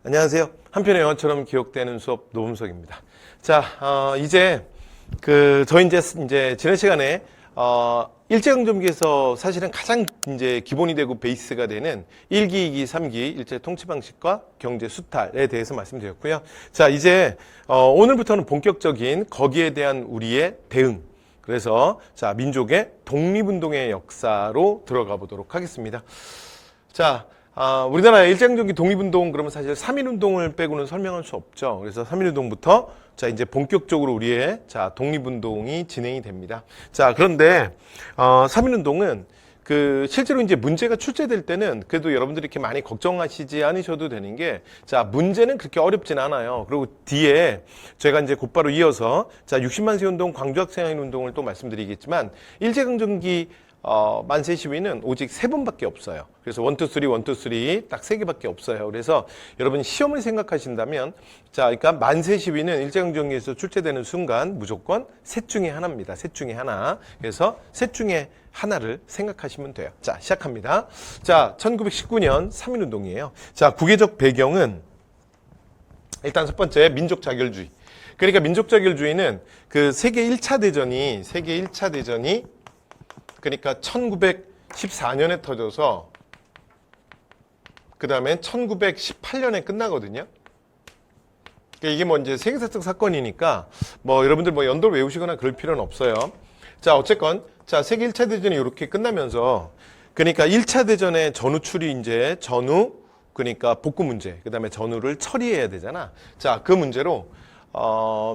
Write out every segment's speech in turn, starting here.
안녕하세요. 한편의 영화처럼 기억되는 수업 노범석입니다. 자, 이제 저희 이제 지난 시간에 일제강점기에서 사실은 가장 이제 기본이 되고 베이스가 되는 1기, 2기, 3기 일제 통치 방식과 경제 수탈에 대해서 말씀드렸고요. 자, 이제 오늘부터는 본격적인 거기에 대한 우리의 대응. 그래서 자, 민족의 독립운동의 역사로 들어가 보도록 하겠습니다. 자, 우리나라의 일제강점기 독립운동 그러면 사실 3.1운동을 빼고는 설명할 수 없죠. 그래서 3.1운동부터 자, 이제 본격적으로 우리의 자, 독립운동이 진행이 됩니다. 자, 그런데 3.1운동은 실제로 이제 문제가 출제될 때는 그래도 여러분들이 이렇게 많이 걱정하시지 않으셔도 되는 게, 자, 문제는 그렇게 어렵진 않아요. 그리고 뒤에 제가 이제 곧바로 이어서 자, 60만 세 운동, 광주학생항일 운동을 또 말씀드리겠지만, 일제강점기 만세 시위는 오직 3번밖에 없어요. 그래서 1, 2, 3, 1, 2, 3 딱 3개밖에 없어요. 그래서 여러분 시험을 생각하신다면, 자, 그러니까 만세 시위는 일제강점기에서 출제되는 순간 무조건 셋 중에 하나입니다. 셋 중에 하나. 그래서 셋 중에 하나를 생각하시면 돼요. 자, 시작합니다. 자, 1919년 3.1운동이에요. 자, 국외적 배경은 일단 첫 번째 민족 자결주의. 그러니까 민족 자결주의는 세계 1차 대전이 그러니까 1914년에 터져서 그 다음에 1918년에 끝나거든요. 그러니까 이게 뭐 이제 세계사적 사건이니까 뭐 여러분들 뭐 연도를 외우시거나 그럴 필요는 없어요. 자, 어쨌건 자, 세계 1차 대전이 이렇게 끝나면서 그러니까 1차 대전의 전후출이 이제 그러니까 복구 문제, 그 다음에 전후를 처리해야 되잖아. 자, 그 문제로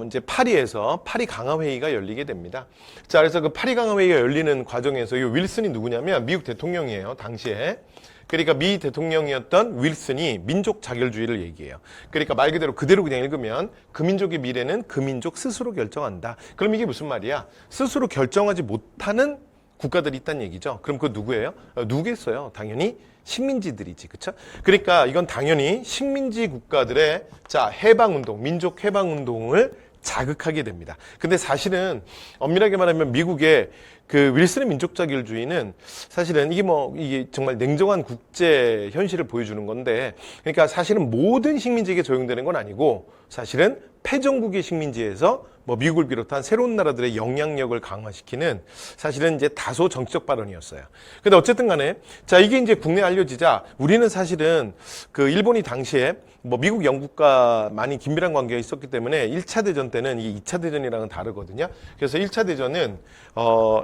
이제 파리에서 파리 강화회의가 열리게 됩니다. 자, 그래서 그 파리 강화회의가 열리는 과정에서 이 윌슨이 누구냐면 미국 대통령이에요, 당시에. 그러니까 미 대통령이었던 윌슨이 민족 자결주의를 얘기해요. 그러니까 말 그대로 그냥 읽으면 그 민족의 미래는 그 민족 스스로 결정한다. 그럼 이게 무슨 말이야? 스스로 결정하지 못하는 국가들이 있다는 얘기죠. 그럼 그거 누구예요? 누구겠어요? 당연히 식민지들이지, 그쵸? 그러니까 이건 당연히 식민지 국가들의 자, 해방운동, 민족 해방운동을 자극하게 됩니다. 근데 사실은 엄밀하게 말하면 미국의 윌슨의 민족 자결주의는 사실은 이게 정말 냉정한 국제 현실을 보여주는 건데, 그러니까 사실은 모든 식민지에게 적용되는 건 아니고 사실은 패전국의 식민지에서 뭐 미국을 비롯한 새로운 나라들의 영향력을 강화시키는 사실은 이제 다소 정치적 발언이었어요. 근데 어쨌든 간에 자, 이게 이제 국내에 알려지자 우리는 사실은 일본이 당시에 뭐 미국, 영국과 많이 긴밀한 관계가 있었기 때문에 1차 대전 때는 이 2차 대전이랑은 다르거든요. 그래서 1차 대전은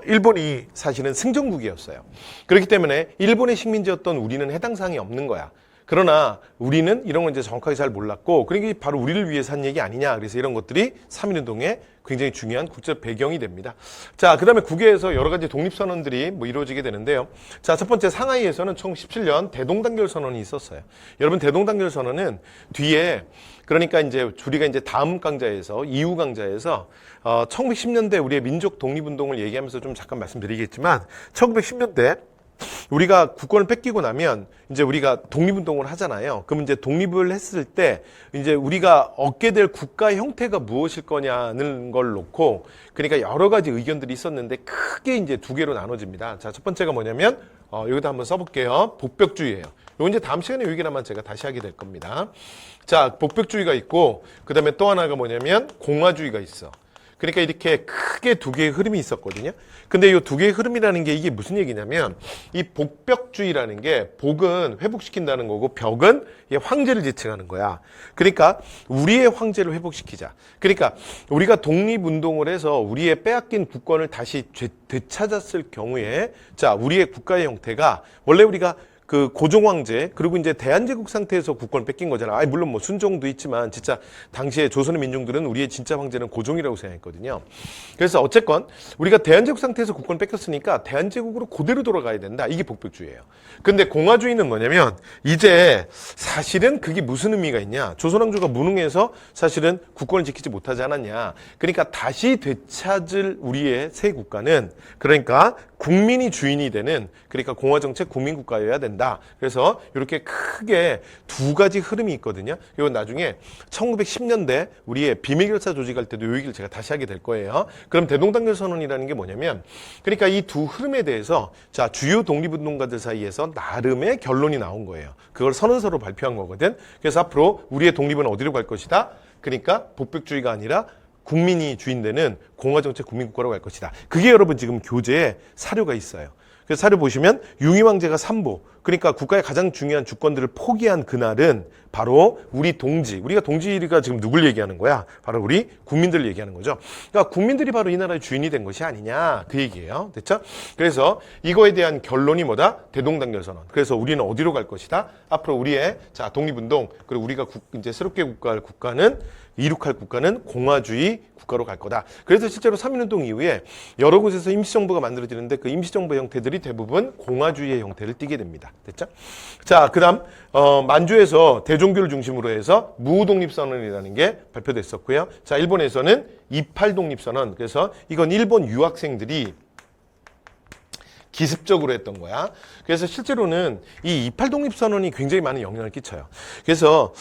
일본이 사실은 승전국이었어요. 그렇기 때문에 일본의 식민지였던 우리는 해당 사항이 없는 거야. 그러나 우리는 이런 건 이제 정확하게 잘 몰랐고, 그러니까 바로 우리를 위해서 한 얘기 아니냐. 그래서 이런 것들이 3.1운동의 굉장히 중요한 국제적 배경이 됩니다. 자, 그 다음에 국외에서 여러 가지 독립선언들이 뭐 이루어지게 되는데요. 자, 첫 번째 상하이에서는 1917년 대동단결선언이 있었어요. 여러분, 대동단결선언은 뒤에 그러니까 이제 우리가 이제 다음 강좌에서 이후 강좌에서 1910년대 우리의 민족 독립운동을 얘기하면서 좀 잠깐 말씀드리겠지만 1910년대 우리가 국권을 뺏기고 나면 이제 우리가 독립운동을 하잖아요. 그럼 이제 독립을 했을 때 이제 우리가 얻게 될 국가 형태가 무엇일 거냐는 걸 놓고 그러니까 여러 가지 의견들이 있었는데 크게 이제 두 개로 나눠집니다. 자, 첫 번째가 뭐냐면 여기다 한번 써볼게요. 복벽주의예요. 이거 이제 다음 시간에 얘기라만 제가 다시 하게 될 겁니다. 자, 복벽주의가 있고 그 다음에 또 하나가 뭐냐면 공화주의가 있어. 그러니까 이렇게 크게 두 개의 흐름이 있었거든요. 근데 이 두 개의 흐름이라는 게 이게 무슨 얘기냐면 이 복벽주의라는 게 복은 회복시킨다는 거고 벽은 황제를 지칭하는 거야. 그러니까 우리의 황제를 회복시키자. 그러니까 우리가 독립운동을 해서 우리의 빼앗긴 국권을 다시 되찾았을 경우에 자, 우리의 국가의 형태가 원래 우리가 고종황제 그리고 이제 대한제국 상태에서 국권을 뺏긴 거잖아. 물론 뭐 순종도 있지만 진짜 당시에 조선의 민중들은 우리의 진짜 황제는 고종이라고 생각했거든요. 그래서 어쨌건 우리가 대한제국 상태에서 국권을 뺏겼으니까 대한제국으로 그대로 돌아가야 된다. 이게 복벽주의예요. 근데 공화주의는 뭐냐면 이제 사실은 그게 무슨 의미가 있냐. 조선왕조가 무능해서 사실은 국권을 지키지 못하지 않았냐. 그러니까 다시 되찾을 우리의 새 국가는 그러니까 국민이 주인이 되는 그러니까 공화정책 국민국가여야 된다. 된다. 그래서 이렇게 크게 두 가지 흐름이 있거든요. 이건 나중에 1910년대 우리의 비밀결사 조직할 때도 이 얘기를 제가 다시 하게 될 거예요. 그럼 대동단결 선언이라는 게 뭐냐면, 그러니까 이 두 흐름에 대해서 자 주요 독립운동가들 사이에서 나름의 결론이 나온 거예요. 그걸 선언서로 발표한 거거든. 그래서 앞으로 우리의 독립은 어디로 갈 것이다. 그러니까 복백주의가 아니라 국민이 주인되는 공화정책 국민국가로 갈 것이다. 그게 여러분 지금 교재에 사료가 있어요. 그래서 사료 보시면 융희왕제가 삼보, 그러니까 국가의 가장 중요한 주권들을 포기한 그날은 바로 우리 동지, 우리가 동지가 지금 누굴 얘기하는 거야? 바로 우리 국민들을 얘기하는 거죠. 그러니까 국민들이 바로 이 나라의 주인이 된 것이 아니냐 그 얘기예요. 됐죠? 그래서 이거에 대한 결론이 뭐다? 대동단결 선언. 그래서 우리는 어디로 갈 것이다? 앞으로 우리의 자 독립운동, 그리고 우리가 이제 새롭게 국가할 국가는 이룩할 국가는 공화주의 국가로 갈 거다. 그래서 실제로 3.1운동 이후에 여러 곳에서 임시정부가 만들어지는데 그 임시정부 형태들이 대부분 공화주의의 형태를 띠게 됩니다. 됐죠? 자, 그 다음 만주에서 대종교를 중심으로 해서 무독립선언이라는 게 발표됐었고요. 자, 일본에서는 28독립선언. 그래서 이건 일본 유학생들이 기습적으로 했던 거야. 그래서 실제로는 이 28독립선언이 굉장히 많은 영향을 끼쳐요. 그래서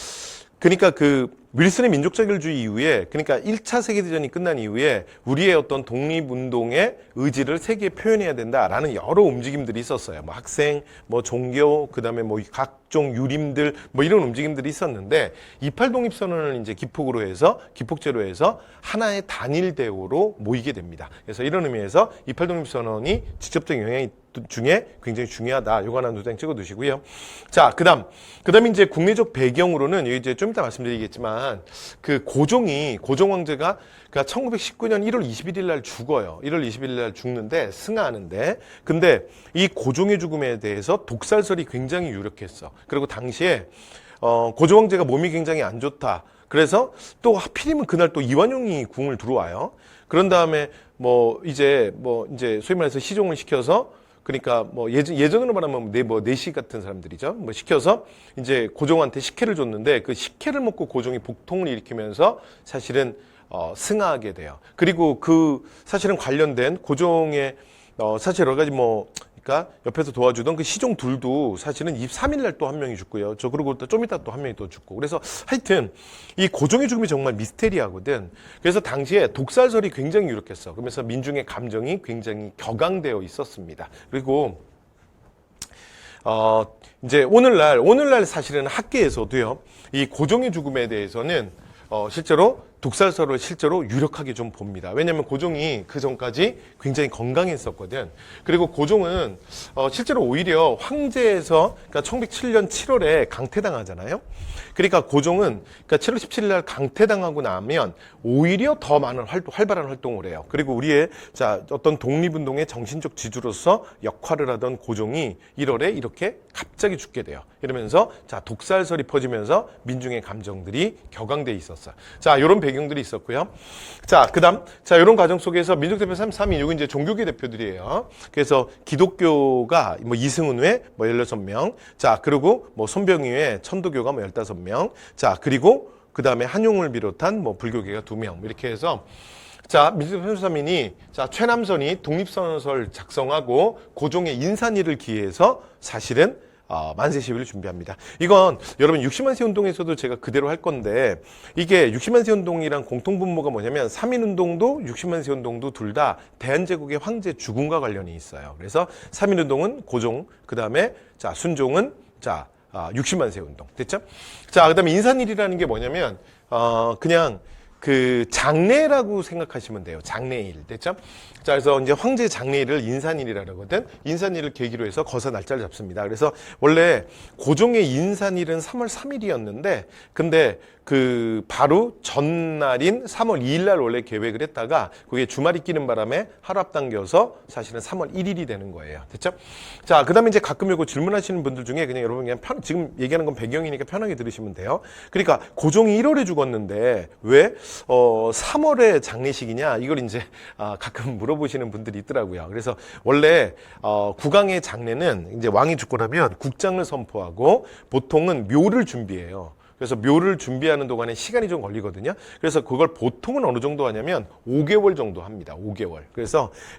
그러니까 그 윌슨의 민족자결주의 이후에, 그러니까 1차 세계대전이 끝난 이후에 우리의 어떤 독립운동의 의지를 세계에 표현해야 된다라는 여러 움직임들이 있었어요. 뭐 학생, 뭐 종교, 그 다음에 뭐 각종 유림들, 뭐 이런 움직임들이 있었는데 28독립선언을 이제 기폭제로 해서 하나의 단일 대우로 모이게 됩니다. 그래서 이런 의미에서 28독립선언이 직접적인 영향이 중에 굉장히 중요하다. 요거 하나 노트에 찍어두시고요. 자, 그다음 이제 국내적 배경으로는 이제 좀 이따 말씀드리겠지만 그 고종 황제가 그러니까 1919년 1월 21일 날 죽어요. 1월 21일 날 죽는데 승하하는데, 근데 이 고종의 죽음에 대해서 독살설이 굉장히 유력했어. 그리고 당시에 고종 황제가 몸이 굉장히 안 좋다. 그래서 또 하필이면 그날 또 이완용이 궁을 들어와요. 그런 다음에 이제 소위 말해서 시종을 시켜서, 그러니까 예전으로 말하면 내시 같은 사람들이죠. 시켜서 이제 고종한테 식혜를 줬는데 그 식혜를 먹고 고종이 복통을 일으키면서 사실은 승하하게 돼요. 그리고 그 사실은 관련된 고종의 사실 여러 가지 그러니까 옆에서 도와주던 그 시종 둘도 사실은 23일 날 또 한 명이 죽고요. 그리고 또 좀 이따 또 한 명이 또 죽고. 그래서 하여튼 이 고종의 죽음이 정말 미스테리하거든. 그래서 당시에 독살설이 굉장히 유력했어. 그러면서 민중의 감정이 굉장히 격앙되어 있었습니다. 그리고 이제 오늘날 사실은 학계에서도요, 이 고종의 죽음에 대해서는 실제로 독살설을 실제로 유력하게 좀 봅니다. 왜냐하면 고종이 그 전까지 굉장히 건강했었거든. 그리고 고종은 실제로 오히려 황제에서, 그러니까 1907년 7월에 강퇴당하잖아요. 그러니까 고종은 그러니까 7월 17일 날 강퇴당하고 나면 오히려 더 많은 활발한 활동을 해요. 그리고 우리의 어떤 독립운동의 정신적 지주로서 역할을 하던 고종이 1월에 이렇게 갑자기 죽게 돼요. 이러면서 독살설이 퍼지면서 민중의 감정들이 격앙돼 있었어요. 자, 이런 배경들이 있었고요. 자, 그다음 이런 과정 속에서 민족대표 3인 이거 이제 종교계 대표들이에요. 그래서 기독교가 이승훈 외 16명. 자, 그리고 손병희 외 천도교가 15명. 자, 그리고 그다음에 한용을 비롯한 불교계가 2명. 이렇게 해서 민족대표 3인이 최남선이 독립선언서를 작성하고 고종의 인산일을 기해서 사실은 만세 시위를 준비합니다. 이건 여러분 60만세 운동에서도 제가 그대로 할 건데, 이게 60만세 운동이랑 공통분모가 뭐냐면 3.1운동도 60만세 운동도 둘 다 대한제국의 황제 죽음과 관련이 있어요. 그래서 3.1운동은 고종, 그 다음에 순종은 60만세 운동. 됐죠? 자, 그 다음에 인산일이라는 게 뭐냐면 그냥 그 장례라고 생각하시면 돼요. 장례일. 됐죠? 자, 그래서 이제 황제 장례일을 인산일이라 그러거든. 인산일을 계기로 해서 거사 날짜를 잡습니다. 그래서 원래 고종의 인산일은 3월 3일이었는데, 근데 그 바로 전날인 3월 2일 날 원래 계획을 했다가 그게 주말이 끼는 바람에 하루 앞당겨서 사실은 3월 1일이 되는 거예요. 됐죠? 자, 그다음에 이제 가끔 이거 질문하시는 분들 중에 그냥 여러분 그냥 지금 얘기하는 건 배경이니까 편하게 들으시면 돼요. 그러니까 고종이 1월에 죽었는데 왜 3월에 장례식이냐? 이걸 이제 가끔 물어보시는 분들이 있더라고요. 그래서 원래 국왕의 장례는 이제 왕이 죽고 나면 국장을 선포하고 보통은 묘를 준비해요. 그래서 묘를 준비하는 동안에 시간이 좀 걸리거든요. 그래서 그걸 보통은 어느 정도 하냐면 5개월 정도 합니다. 5개월.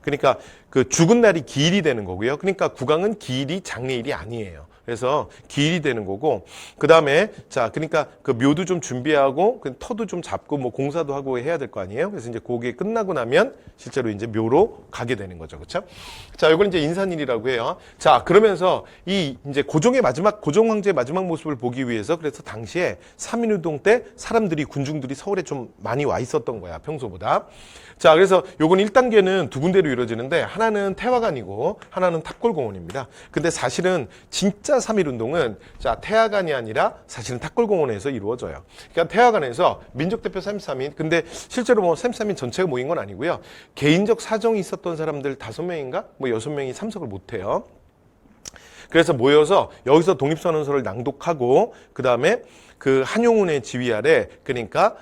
그러니까 그 죽은 날이 기일이 되는 거고요. 그러니까 국왕은 기일이 장례일이 아니에요. 그래서 기일이 되는 거고, 그 다음에 자, 그러니까 그 묘도 좀 준비하고, 그 터도 좀 잡고, 뭐 공사도 하고 해야 될 거 아니에요? 그래서 이제 그게 끝나고 나면 실제로 이제 묘로 가게 되는 거죠. 그렇죠? 자, 이걸 이제 인산일이라고 해요. 자, 그러면서 이 이제 고종 황제의 마지막 모습을 보기 위해서 그래서 당시에 3.1운동 때 사람들이, 군중들이 서울에 좀 많이 와 있었던 거야, 평소보다. 자, 그래서 요건 1단계는 두 군데로 이루어지는데, 하나는 태화관이고 하나는 탑골공원입니다. 근데 사실은 진짜 3.1운동은 자, 태화관이 아니라 사실은 탑골공원에서 이루어져요. 그러니까 태화관에서 민족대표 33인, 근데 실제로 뭐 33인 전체가 모인 건 아니고요. 개인적 사정이 있었던 사람들 5명인가? 뭐 6명이 참석을 못 해요. 그래서 모여서 여기서 독립선언서를 낭독하고, 그 다음에 그 한용운의 지휘 아래, 그러니까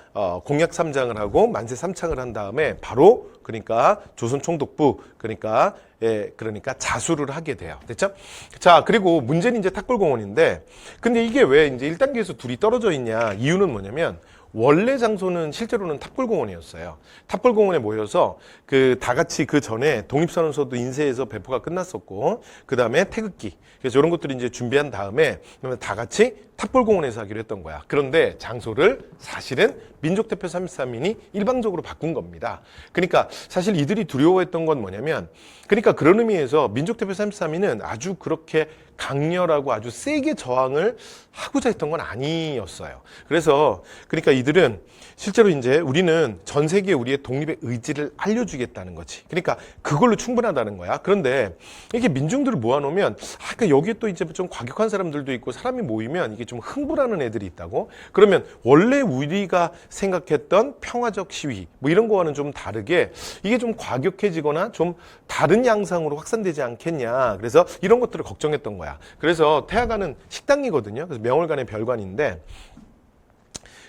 공약 3장을 하고 만세 3창을 한 다음에 바로 그러니까 조선총독부, 그러니까 그러니까 자수를 하게 돼요. 됐죠? 자, 그리고 문제는 이제 탑골공원인데, 근데 이게 왜 이제 1단계에서 둘이 떨어져 있냐? 이유는 뭐냐면, 원래 장소는 실제로는 탑골공원이었어요. 탑골공원에 모여서 그 다 같이 그 전에 독립선언서도 인쇄해서 배포가 끝났었고, 그 다음에 태극기, 그래서 이런 것들을 이제 준비한 다음에 다 같이 탑골공원에서 하기로 했던 거야. 그런데 장소를 사실은 민족대표 33인이 일방적으로 바꾼 겁니다. 그러니까 사실 이들이 두려워했던 건 뭐냐면, 그러니까 그런 의미에서 민족대표 33인은 아주 그렇게 강렬하고 아주 세게 저항을 하고자 했던 건 아니었어요. 그래서 그러니까 이들은 실제로 이제 우리는 전 세계에 우리의 독립의 의지를 알려주겠다는 거지. 그러니까 그걸로 충분하다는 거야. 그런데 이렇게 민중들을 모아놓으면, 그러니까 여기에 또 이제 좀 과격한 사람들도 있고, 사람이 모이면 이게 좀 흥분하는 애들이 있다고. 그러면 원래 우리가 생각했던 평화적 시위 뭐 이런 거와는 좀 다르게 이게 좀 과격해지거나 좀 다른 양상으로 확산되지 않겠냐. 그래서 이런 것들을 걱정했던 거야. 그래서 태화관은 식당이거든요. 그래서 명월관의 별관인데,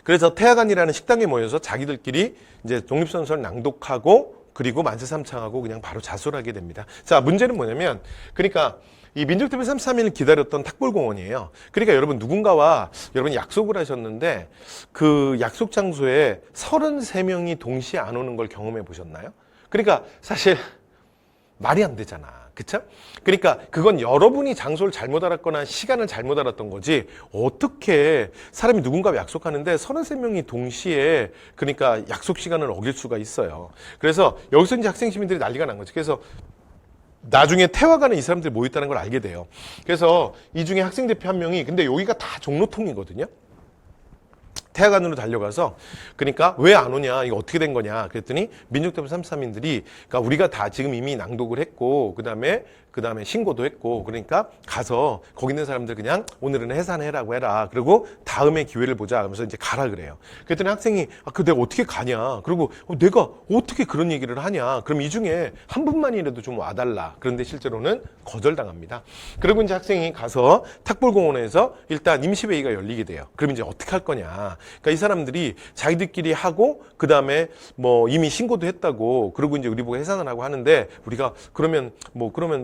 그래서 태화관이라는 식당에 모여서 자기들끼리 이제 독립선언서를 낭독하고, 그리고 만세 3창하고 그냥 바로 자수를 하게 됩니다. 자, 문제는 뭐냐면, 그러니까 이 민족대표 33일을 기다렸던 탁골공원이에요. 그러니까 여러분, 누군가와 여러분 약속을 하셨는데 그 약속 장소에 33명이 동시에 안 오는 걸 경험해 보셨나요? 그러니까 사실 말이 안 되잖아. 그쵸? 그러니까 그건 여러분이 장소를 잘못 알았거나 시간을 잘못 알았던 거지, 어떻게 사람이 누군가와 약속하는데 33명이 동시에 그러니까 약속 시간을 어길 수가 있어요. 그래서 여기서 이제 학생 시민들이 난리가 난 거지. 그래서 나중에 태화관에 이 사람들이 모였다는 걸 알게 돼요. 그래서 이 중에 학생 대표 한 명이, 근데 여기가 다 종로통이거든요. 태화관으로 달려가서, 그러니까 왜 안 오냐, 이거 어떻게 된 거냐 그랬더니 민족대표 33인들이, 그러니까 우리가 다 지금 이미 낭독을 했고, 그 다음에 신고도 했고, 그러니까 가서 거기 있는 사람들 그냥 오늘은 해산해라고 해라. 그리고 다음에 기회를 보자 하면서 이제 가라 그래요. 그랬더니 학생이, 그 내가 어떻게 가냐. 그리고 내가 어떻게 그런 얘기를 하냐. 그럼 이 중에 한 분만이라도 좀 와달라. 그런데 실제로는 거절당합니다. 그리고 이제 학생이 가서 탁골공원에서 일단 임시회의가 열리게 돼요. 그럼 이제 어떻게 할 거냐. 그러니까 이 사람들이 자기들끼리 하고, 그 다음에 뭐 이미 신고도 했다고, 그리고 이제 우리 보고 해산을 하고 하는데, 우리가 그러면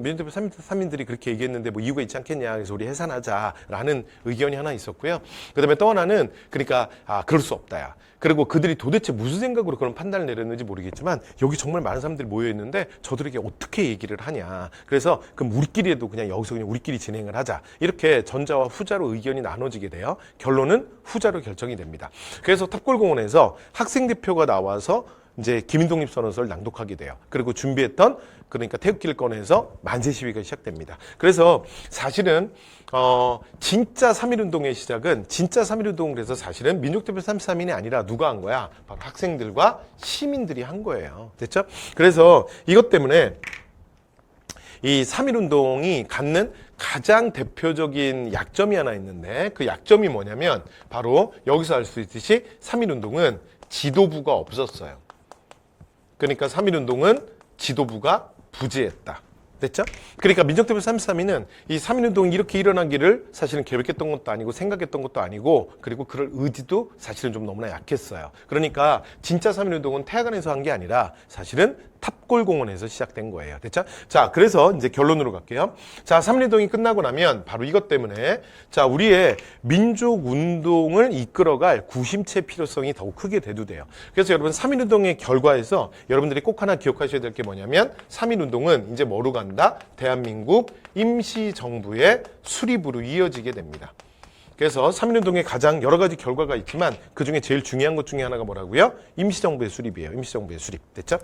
민족대표 3인들이 그렇게 얘기했는데 뭐 이유가 있지 않겠냐. 그래서 우리 해산하자라는 의견이 하나 있었고요. 그 다음에 또 하나는, 그러니까 그럴 수 없다야. 그리고 그들이 도대체 무슨 생각으로 그런 판단을 내렸는지 모르겠지만, 여기 정말 많은 사람들이 모여 있는데 저들에게 어떻게 얘기를 하냐. 그래서 그럼 우리끼리도 그냥 여기서 그냥 우리끼리 진행을 하자. 이렇게 전자와 후자로 의견이 나눠지게 돼요. 결론은 후자로 결정이 됩니다. 그래서 탑골공원에서 학생 대표가 나와서 이제 기민독립선언서를 낭독하게 돼요. 그리고 준비했던, 그러니까 태극기를 꺼내서 만세 시위가 시작됩니다. 그래서 사실은 진짜 3.1운동의 시작은, 진짜 3.1운동을 해서 사실은 민족대표 33인이 아니라 누가 한 거야? 바로 학생들과 시민들이 한 거예요. 됐죠? 그래서 이것 때문에 이 3.1운동이 갖는 가장 대표적인 약점이 하나 있는데, 그 약점이 뭐냐면 바로 여기서 알 수 있듯이 3.1운동은 지도부가 없었어요. 그러니까 3.1운동은 지도부가 부재했다. 됐죠? 그러니까 민족대표 33인은 이 3.1운동이 이렇게 일어나기를 사실은 계획했던 것도 아니고 생각했던 것도 아니고, 그리고 그럴 의지도 사실은 좀 너무나 약했어요. 그러니까 진짜 3.1운동은 태화관에서 한 게 아니라 사실은 탑골공원에서 시작된 거예요. 됐죠? 자, 그래서 이제 결론으로 갈게요. 자, 3.1운동이 끝나고 나면 바로 이것 때문에 자, 우리의 민족운동을 이끌어갈 구심체 필요성이 더욱 크게 대두돼요. 그래서 여러분 3.1운동의 결과에서 여러분들이 꼭 하나 기억하셔야 될 게 뭐냐면 3.1운동은 이제 뭐로 간다? 대한민국 임시정부의 수립으로 이어지게 됩니다. 그래서 3.1운동에 가장 여러 가지 결과가 있지만 그중에 제일 중요한 것 중에 하나가 뭐라고요? 임시정부의 수립이에요. 임시정부의 수립. 됐죠?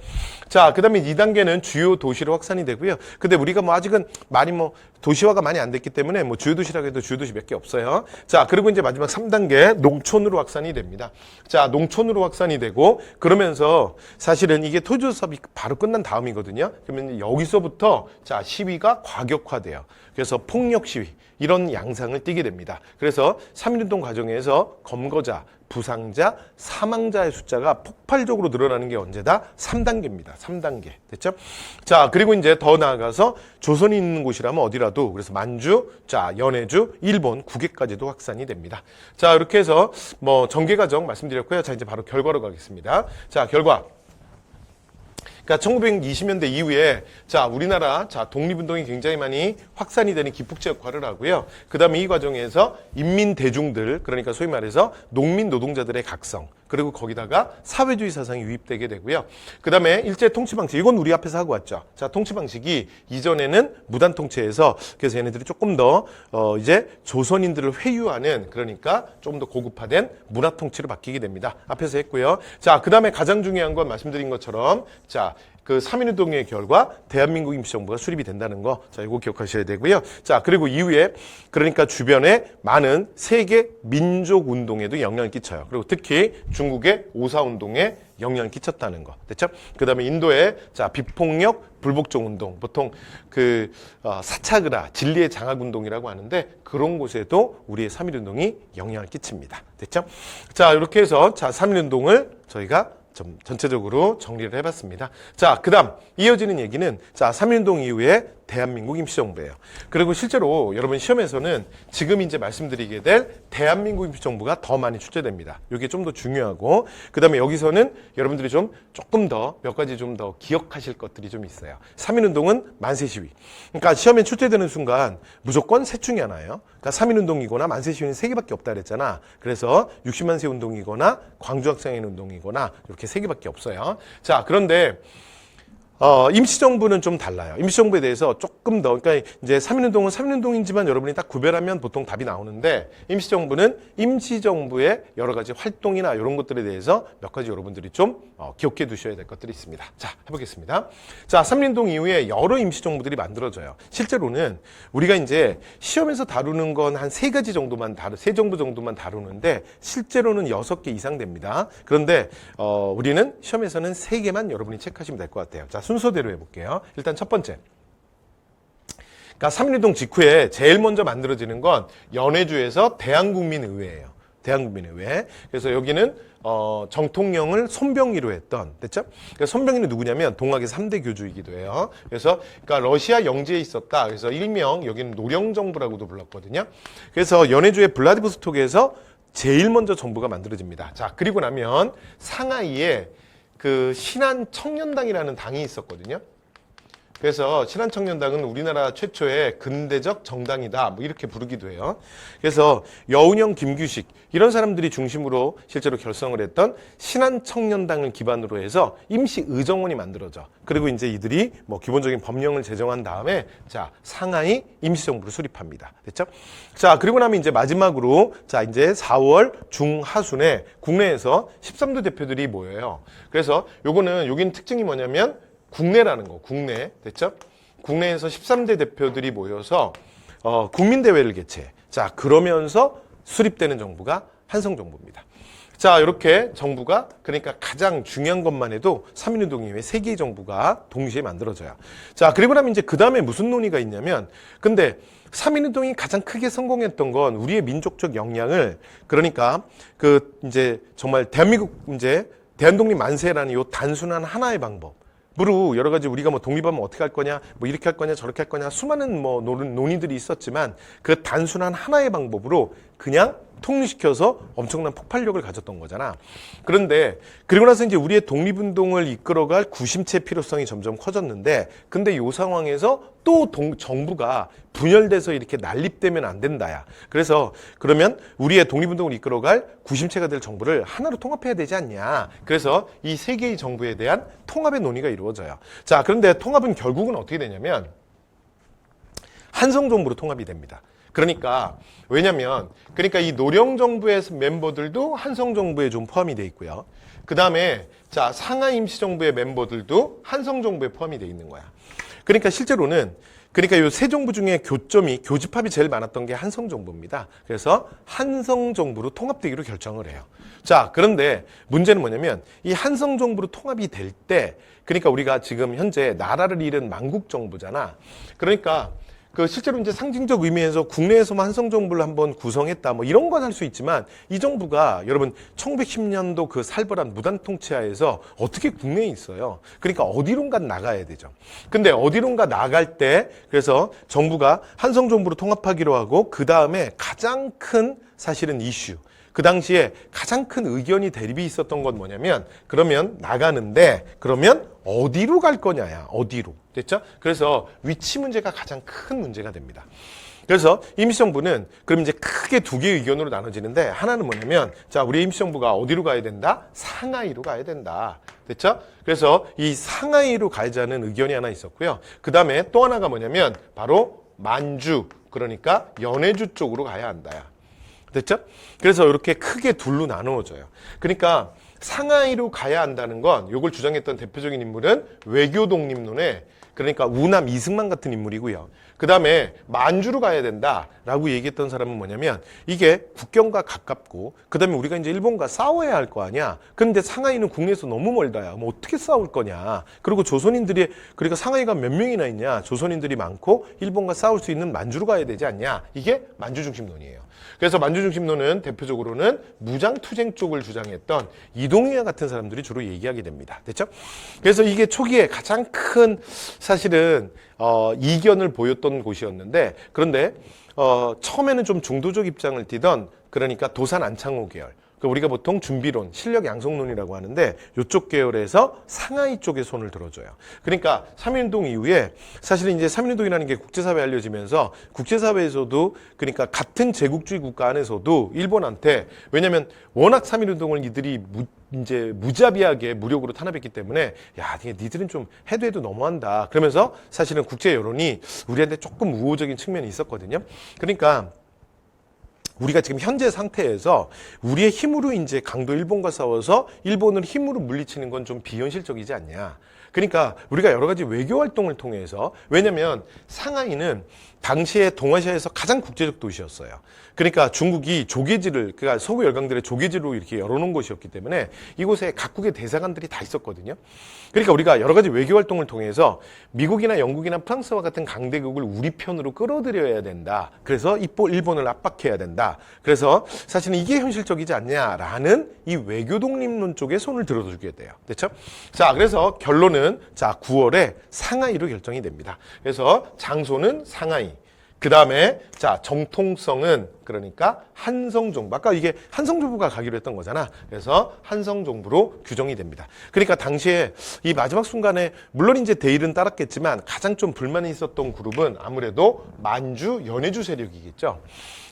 자, 그 다음에 2단계는 주요 도시로 확산이 되고요. 근데 우리가 뭐 아직은 많이 뭐 도시화가 많이 안 됐기 때문에 뭐 주요 도시라고 해도 주요 도시 몇 개 없어요. 자, 그리고 이제 마지막 3단계 농촌으로 확산이 됩니다. 자, 농촌으로 확산이 되고 그러면서 사실은 이게 토지조사업이 바로 끝난 다음이거든요. 그러면 여기서부터 자, 시위가 과격화돼요. 그래서 폭력 시위 이런 양상을 띠게 됩니다. 그래서 3.1운동 과정에서 검거자, 부상자, 사망자의 숫자가 폭발적으로 늘어나는 게 언제다? 3단계입니다. 3단계. 됐죠? 자, 그리고 이제 더 나아가서 조선이 있는 곳이라면 어디라도 그래서 만주, 자, 연해주, 일본, 국외까지도 확산이 됩니다. 자, 이렇게 해서 뭐 전개 과정 말씀드렸고요. 자, 이제 바로 결과로 가겠습니다. 자, 결과. 그러니까 1920년대 이후에 자, 우리나라 자, 독립운동이 굉장히 많이 확산이 되는 기폭제 역할을 하고요. 그다음에 이 과정에서 인민 대중들, 그러니까 소위 말해서 농민 노동자들의 각성, 그리고 거기다가 사회주의 사상이 유입되게 되고요. 그다음에 일제 통치 방식, 이건 우리 앞에서 하고 왔죠. 자, 통치 방식이 이전에는 무단 통치에서 그래서 얘네들이 조금 더 이제 조선인들을 회유하는, 그러니까 좀 더 고급화된 문화 통치로 바뀌게 됩니다. 앞에서 했고요. 자, 그다음에 가장 중요한 건 말씀드린 것처럼 자, 그 3.1운동의 결과 대한민국 임시정부가 수립이 된다는 거, 자, 이거 기억하셔야 되고요. 자, 그리고 이후에 그러니까 주변에 많은 세계 민족운동에도 영향을 끼쳐요. 그리고 특히 중국의 5.4운동에 영향을 끼쳤다는 거. 됐죠? 그 다음에 인도의 자, 비폭력 불복종 운동, 보통 그 사차그라 진리의 장악 운동이라고 하는데 그런 곳에도 우리의 3.1운동이 영향을 끼칩니다. 됐죠? 자, 이렇게 해서 자, 3.1운동을 저희가 좀 전체적으로 정리를 해봤습니다. 자, 그 다음 이어지는 얘기는 자, 3.1운동 이후에 대한민국 임시정부예요. 그리고 실제로 여러분 시험에서는 지금 이제 말씀드리게 될 대한민국 임시정부가 더 많이 출제됩니다. 이게 좀 더 중요하고, 그 다음에 여기서는 여러분들이 좀 조금 더 몇 가지 좀 더 기억하실 것들이 좀 있어요. 3.1운동은 만세 시위. 그러니까 시험에 출제되는 순간 무조건 셋 중에 하나예요. 그러니까 3.1운동이거나 만세 시위는 세 개밖에 없다 그랬잖아. 그래서 60만세 운동이거나 광주학생회 운동이거나 이렇게 세 개밖에 없어요. 자, 그런데 임시정부는 좀 달라요. 임시정부에 대해서 조금 더, 그러니까 이제 3.1운동은 3.1운동이지만 여러분이 딱 구별하면 보통 답이 나오는데, 임시정부는 임시정부의 여러 가지 활동이나 이런 것들에 대해서 몇 가지 여러분들이 좀 기억해 두셔야 될 것들이 있습니다. 자, 해보겠습니다. 자, 3.1운동 이후에 여러 임시정부들이 만들어져요. 실제로는 우리가 이제 시험에서 다루는 건 한 세 가지 정도만 세 정부 정도만 다루는데, 실제로는 6개 이상 됩니다. 그런데, 우리는 시험에서는 3개만 여러분이 체크하시면 될 것 같아요. 자, 순서대로 해볼게요. 일단 첫 번째. 그러니까 3.1운동 직후에 제일 먼저 만들어지는 건 연해주에서 대한국민의회예요. 대한국민의회. 그래서 여기는 정통령을 손병희로 했던, 됐죠? 그러니까 손병희는 누구냐면 동학의 3대 교주이기도 해요. 그래서 그러니까 러시아 영지에 있었다. 그래서 일명 여기는 노령정부라고도 불렀거든요. 그래서 연해주의 블라디보스톡에서 제일 먼저 정부가 만들어집니다. 자, 그리고 나면 상하이에 그 신한청년당이라는 당이 있었거든요. 그래서 신한청년당은 우리나라 최초의 근대적 정당이다, 뭐 이렇게 부르기도 해요. 그래서 여운형, 김규식 이런 사람들이 중심으로 실제로 결성을 했던 신한청년당을 기반으로 해서 임시의정원이 만들어져. 그리고 이제 이들이 뭐 기본적인 법령을 제정한 다음에 자, 상하이 임시정부를 수립합니다. 됐죠? 자, 그리고 나면 이제 마지막으로 자, 이제 4월 중하순에 국내에서 13도 대표들이 모여요. 그래서 여기는 특징이 뭐냐면 국내라는 거, 국내. 됐죠? 국내에서 13대 대표들이 모여서 국민대회를 개최해. 자, 그러면서 수립되는 정부가 한성정부입니다. 자, 이렇게 정부가, 그러니까 가장 중요한 것만 해도 3.1운동 이후에 3개의 정부가 동시에 만들어져요. 자, 그리고 나면 이제 그 다음에 무슨 논의가 있냐면, 근데 3.1운동이 가장 크게 성공했던 건 우리의 민족적 역량을, 그러니까 이제 정말 대한민국 이제 대한독립 만세라는 요 단순한 하나의 방법. 으로 여러 가지 우리가 뭐 독립하면 어떻게 할 거냐, 뭐 이렇게 할 거냐, 저렇게 할 거냐, 수많은 뭐 논의들이 있었지만 그 단순한 하나의 방법으로 그냥 통일시켜서 엄청난 폭발력을 가졌던 거잖아. 그런데 그리고 나서 이제 우리의 독립운동을 이끌어갈 구심체 필요성이 점점 커졌는데, 근데 이 상황에서 또 정부가 분열돼서 이렇게 난립되면 안 된다야. 그래서 그러면 우리의 독립운동을 이끌어갈 구심체가 될 정부를 하나로 통합해야 되지 않냐. 그래서 이 세 개의 정부에 대한 통합의 논의가 이루어져요. 자, 그런데 통합은 결국은 어떻게 되냐면 한성정부로 통합이 됩니다. 그러니까 그러니까 이 노령정부의 멤버들도 한성정부에 좀 포함이 돼 있고요. 그 다음에 자, 상하이 임시정부의 멤버들도 한성정부에 포함이 돼 있는 거야. 그러니까 실제로는 이 세 정부 중에 교집합이 제일 많았던 게 한성정부입니다. 그래서 한성정부로 통합되기로 결정을 해요. 자, 그런데 문제는 뭐냐면 이 한성정부로 통합이 될 때, 그러니까 우리가 지금 현재 나라를 잃은 망국정부잖아. 그러니까 실제로 이제 상징적 의미에서 국내에서만 한성정부를 한번 구성했다, 뭐 이런 건 할 수 있지만, 이 정부가 여러분 1910년도 그 살벌한 무단 통치하에서 어떻게 국내에 있어요? 그러니까 어디론가 나가야 되죠. 근데 어디론가 나갈 때, 그래서 정부가 한성정부로 통합하기로 하고, 그 다음에 가장 큰 사실은 이슈, 그 당시에 가장 큰 의견이 대립이 있었던 건 뭐냐면, 그러면 나가는데 그러면 어디로 갈 거냐야. 어디로. 됐죠? 그래서 위치 문제가 가장 큰 문제가 됩니다. 그래서 임시정부는 그럼 이제 크게 두 개의 의견으로 나눠지는데, 하나는 뭐냐면, 자, 우리 임시정부가 어디로 가야 된다? 상하이로 가야 된다. 됐죠? 그래서 이 상하이로 가자는 의견이 하나 있었고요. 그 다음에 또 하나가 뭐냐면 바로 만주, 그러니까 연해주 쪽으로 가야 한다야. 됐죠? 그래서 이렇게 크게 둘로 나누어져요. 그러니까 상하이로 가야 한다는 건, 이걸 주장했던 대표적인 인물은 외교독립론의, 그러니까 우남 이승만 같은 인물이고요. 그 다음에 만주로 가야 된다라고 얘기했던 사람은 뭐냐면, 이게 국경과 가깝고, 그 다음에 우리가 이제 일본과 싸워야 할 거 아니야. 근데 상하이는 국내에서 너무 멀다야. 뭐 어떻게 싸울 거냐. 그리고 조선인들이, 그러니까 상하이가 몇 명이나 있냐. 조선인들이 많고 일본과 싸울 수 있는 만주로 가야 되지 않냐. 이게 만주 중심론이에요. 그래서 만주 중심론은 대표적으로는 무장투쟁 쪽을 주장했던 이동희와 같은 사람들이 주로 얘기하게 됩니다. 됐죠? 그래서 이게 초기에 가장 큰 사실은 이견을 보였던 곳이었는데, 그런데 처음에는 좀 중도적 입장을 띠던, 그러니까 도산 안창호 계열, 우리가 보통 준비론, 실력 양성론이라고 하는데, 이쪽 계열에서 상하이 쪽에 손을 들어줘요. 그러니까 3.1운동 이후에 사실은 이제 3.1운동이라는 게 국제사회에 알려지면서, 국제사회에서도, 그러니까 같은 제국주의 국가 안에서도 일본한테, 왜냐면 워낙 3.1운동을 이들이 이제 무자비하게 무력으로 탄압했기 때문에, 야, 니들은 좀 해도 너무한다. 그러면서 사실은 국제 여론이 우리한테 조금 우호적인 측면이 있었거든요. 그러니까 우리가 지금 현재 상태에서 우리의 힘으로 이제 강도 일본과 싸워서 일본을 힘으로 물리치는 건 좀 비현실적이지 않냐. 그러니까 우리가 여러 가지 외교 활동을 통해서, 왜냐면 상하이는 당시에 동아시아에서 가장 국제적 도시였어요. 그러니까 중국이 조계지를, 그러니까 서구 열강들의 조계지로 이렇게 열어놓은 곳이었기 때문에 이곳에 각국의 대사관들이 다 있었거든요. 그러니까 우리가 여러 가지 외교 활동을 통해서 미국이나 영국이나 프랑스와 같은 강대국을 우리 편으로 끌어들여야 된다. 그래서 일본을 압박해야 된다. 그래서 사실은 이게 현실적이지 않냐라는 이 외교 독립론 쪽에 손을 들어주게 돼요. 됐죠? 자, 그래서 결론은 자, 9월에 상하이로 결정이 됩니다. 그래서 장소는 상하이. 그 다음에 자, 정통성은 그러니까 한성정부. 아까 이게 한성정부가 가기로 했던 거잖아. 그래서 한성정부로 규정이 됩니다. 그러니까 당시에 이 마지막 순간에 물론 이제 대일은 따랐겠지만 가장 좀 불만이 있었던 그룹은 아무래도 만주 연해주 세력이겠죠.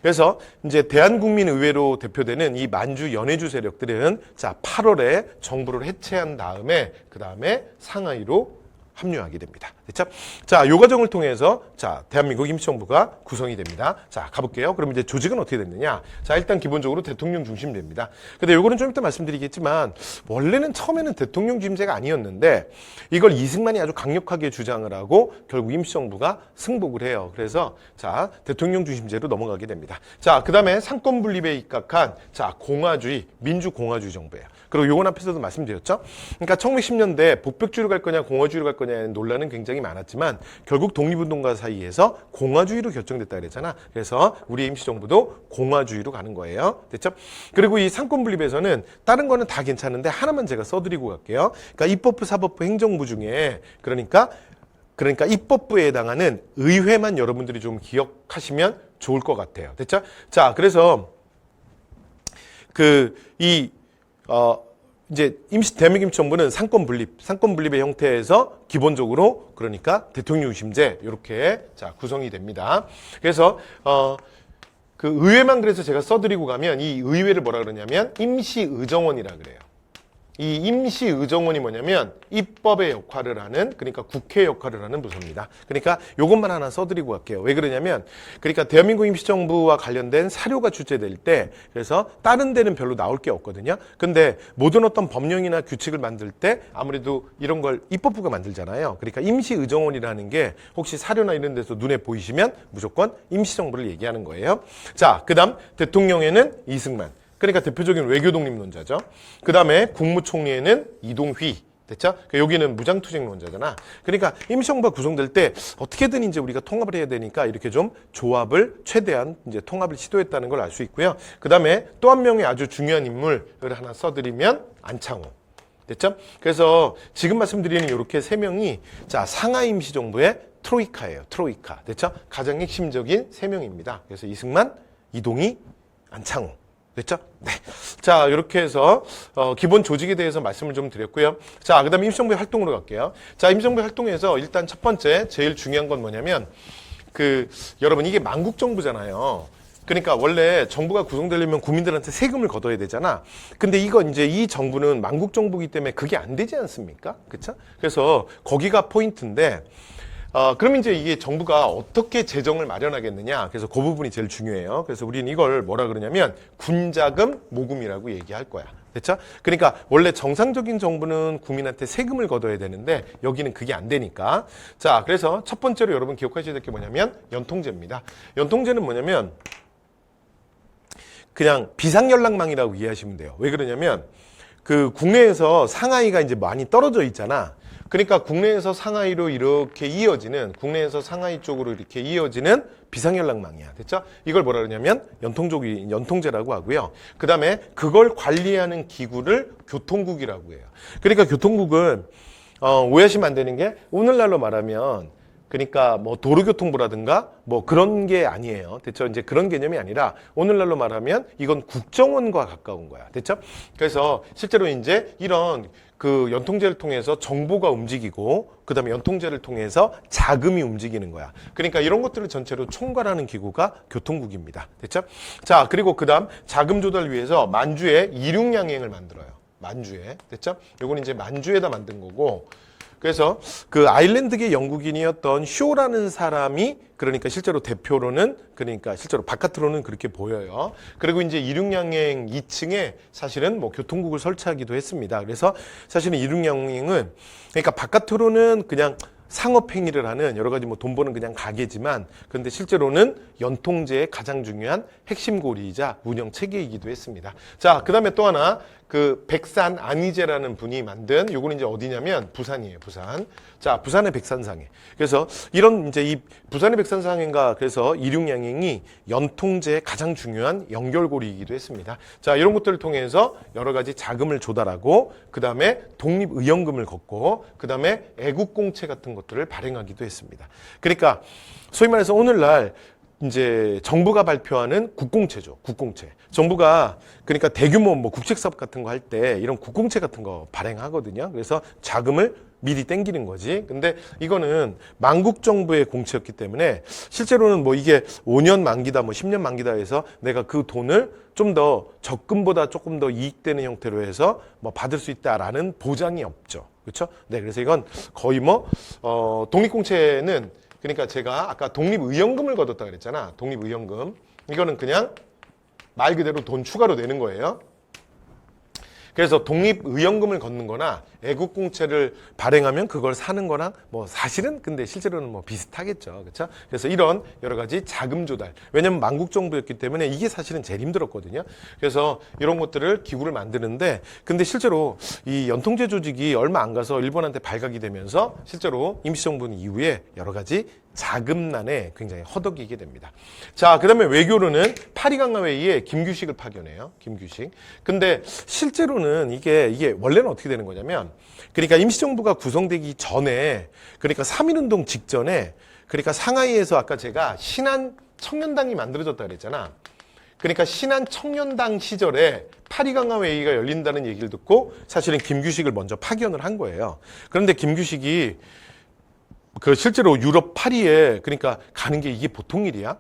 그래서 이제 대한국민의회로 대표되는 이 만주 연해주 세력들은 자, 8월에 정부를 해체한 다음에 그 다음에 상하이로 합류하게 됩니다. 됐죠? 자, 요 과정을 통해서 자, 대한민국 임시정부가 구성이 됩니다. 자, 가볼게요. 그럼 이제 조직은 어떻게 됐느냐? 자, 일단 기본적으로 대통령 중심제입니다. 근데 요거는 좀 이따 말씀드리겠지만 원래는 처음에는 대통령 중심제가 아니었는데 이걸 이승만이 아주 강력하게 주장을 하고 결국 임시정부가 승복을 해요. 그래서 자, 대통령 중심제로 넘어가게 됩니다. 자, 그다음에 상권 분립에 입각한 자, 공화주의, 민주공화주의 정부예요. 그리고 요건 앞에서도 말씀드렸죠. 그러니까 1910년대 복백주의로 갈 거냐 공화주의로 갈 거냐의 논란은 굉장히 많았지만 결국 독립운동가 사이에서 공화주의로 결정됐다 그랬잖아. 그래서 우리 임시정부도 공화주의로 가는 거예요. 됐죠? 그리고 이 상권 분립에서는 다른 거는 다 괜찮은데 하나만 제가 써드리고 갈게요. 그러니까 입법부, 사법부, 행정부 중에 그러니까 입법부에 해당하는 의회만 여러분들이 좀 기억하시면 좋을 것 같아요. 됐죠? 자, 그래서 이제 대한민국 임시정부는 상권 분립의 형태에서 기본적으로 그러니까 대통령 중심제 이렇게 자 구성이 됩니다. 그래서 그 의회만 그래서 제가 써드리고 가면 이 의회를 뭐라 그러냐면 임시의정원이라 그래요. 이 임시의정원이 뭐냐면 입법의 역할을 하는 그러니까 국회 역할을 하는 부서입니다. 그러니까 요것만 하나 써드리고 갈게요. 왜 그러냐면 그러니까 대한민국 임시정부와 관련된 사료가 출제될 때 그래서 다른 데는 별로 나올 게 없거든요. 근데 모든 어떤 법령이나 규칙을 만들 때 아무래도 이런 걸 입법부가 만들잖아요. 그러니까 임시의정원이라는 게 혹시 사료나 이런 데서 눈에 보이시면 무조건 임시정부를 얘기하는 거예요. 자, 그다음 대통령에는 이승만. 그러니까 대표적인 외교 독립론자죠. 그 다음에 국무총리에는 이동휘. 됐죠? 그러니까 여기는 무장투쟁론자잖아. 그러니까 임시정부가 구성될 때 어떻게든 이제 우리가 통합을 해야 되니까 이렇게 좀 조합을 최대한 이제 통합을 시도했다는 걸 알 수 있고요. 그 다음에 또 한 명의 아주 중요한 인물을 하나 써드리면 안창호. 됐죠? 그래서 지금 말씀드리는 이렇게 세 명이 자 상하이 임시정부의 트로이카예요. 트로이카. 됐죠? 가장 핵심적인 세 명입니다. 그래서 이승만, 이동희, 안창호. 됐죠? 네. 자, 이렇게 해서 기본 조직에 대해서 말씀을 좀 드렸고요. 자, 그 다음에 임시정부의 활동으로 갈게요. 자, 임시정부의 활동에서 일단 첫 번째 제일 중요한 건 뭐냐면 여러분 이게 만국정부잖아요. 그러니까 원래 정부가 구성되려면 국민들한테 세금을 걷어야 되잖아. 근데 이 정부는 만국정부이기 때문에 그게 안 되지 않습니까? 그쵸? 그래서 거기가 포인트인데 그럼 이제 이게 정부가 어떻게 재정을 마련하겠느냐. 그래서 그 부분이 제일 중요해요. 그래서 우리는 이걸 뭐라 그러냐면 군자금 모금이라고 얘기할 거야. 됐죠? 그러니까 원래 정상적인 정부는 국민한테 세금을 걷어야 되는데 여기는 그게 안 되니까. 자, 그래서 첫 번째로 여러분 기억하셔야 될 게 뭐냐면 연통제입니다. 연통제는 뭐냐면 그냥 비상연락망이라고 이해하시면 돼요. 왜 그러냐면 국내에서 상하이가 이제 많이 떨어져 있잖아. 그러니까 국내에서 상하이로 이렇게 이어지는 국내에서 상하이 쪽으로 이렇게 이어지는 비상연락망이야. 됐죠? 이걸 뭐라 그러냐면 연통제라고 하고요. 그다음에 그걸 관리하는 기구를 교통국이라고 해요. 그러니까 교통국은 오해하시면 안 되는 게 오늘날로 말하면 그러니까 뭐 도로교통부라든가 뭐 그런 게 아니에요. 됐죠? 이제 그런 개념이 아니라 오늘날로 말하면 이건 국정원과 가까운 거야. 됐죠? 그래서 실제로 이제 이런 연통제를 통해서 정보가 움직이고 그다음에 연통제를 통해서 자금이 움직이는 거야. 그러니까 이런 것들을 전체로 총괄하는 기구가 교통국입니다. 됐죠? 자, 그리고 그다음 자금 조달 위해서 만주에 이륙양행을 만들어요. 만주에. 됐죠? 요건 이제 만주에다 만든 거고 그래서 아일랜드계 영국인이었던 쇼라는 사람이 그러니까 실제로 대표로는 그러니까 실제로 바깥으로는 그렇게 보여요. 그리고 이제 이륙양행 2층에 사실은 뭐 교통국을 설치하기도 했습니다. 그래서 사실은 이륙양행은 그러니까 바깥으로는 그냥 상업행위를 하는 여러 가지 뭐 돈 버는 그냥 가게지만 그런데 실제로는 연통제의 가장 중요한 핵심 고리이자 운영 체계이기도 했습니다. 자, 그 다음에 또 하나 백산 안희재라는 분이 만든 요거는 이제 어디냐면 부산이에요. 부산. 자, 부산의 백산상해. 그래서 이런 이제 이 부산의 백산상해가 그래서 이륙양행이 연통제의 가장 중요한 연결고리이기도 했습니다. 자, 이런 것들을 통해서 여러 가지 자금을 조달하고 그 다음에 독립의연금을 걷고 그 다음에 애국공채 같은 것들을 발행하기도 했습니다. 그러니까 소위 말해서 오늘날 이제 정부가 발표하는 국공채죠. 국공채. 정부가 그러니까 대규모 뭐 국책사업 같은 거 할 때 이런 국공채 같은 거 발행하거든요. 그래서 자금을 미리 땡기는 거지. 근데 이거는 만국정부의 공채였기 때문에 실제로는 뭐 이게 5년 만기다 뭐 10년 만기다 해서 내가 그 돈을 좀 더 적금보다 조금 더 이익되는 형태로 해서 뭐 받을 수 있다라는 보장이 없죠. 그렇죠? 네, 그래서 이건 거의 뭐 독립공채는 그러니까 제가 아까 독립의연금을 걷었다 그랬잖아. 독립의연금. 이거는 그냥 말 그대로 돈 추가로 내는 거예요. 그래서 독립의연금을 걷는 거나 애국공채를 발행하면 그걸 사는 거랑 뭐 사실은 근데 실제로는 뭐 비슷하겠죠. 그렇죠? 그래서 이런 여러 가지 자금 조달. 왜냐면 만국정부였기 때문에 이게 사실은 제일 힘들었거든요. 그래서 이런 것들을 기구를 만드는데 근데 실제로 이 연통제 조직이 얼마 안 가서 일본한테 발각이 되면서 실제로 임시정부는 이후에 여러 가지 자금난에 굉장히 허덕이게 됩니다. 자, 그 다음에 외교로는 파리강화회의에 김규식을 파견해요. 김규식. 근데 실제로는 이게 원래는 어떻게 되는 거냐면 그러니까 임시정부가 구성되기 전에 그러니까 3.1운동 직전에 그러니까 상하이에서 아까 제가 신한 청년당이 만들어졌다 그랬잖아. 그러니까 신한청년당 시절에 파리강화회의가 열린다는 얘기를 듣고 사실은 김규식을 먼저 파견을 한 거예요. 그런데 김규식이 그 실제로 유럽 파리에 그러니까 가는 게 이게 보통 일이야?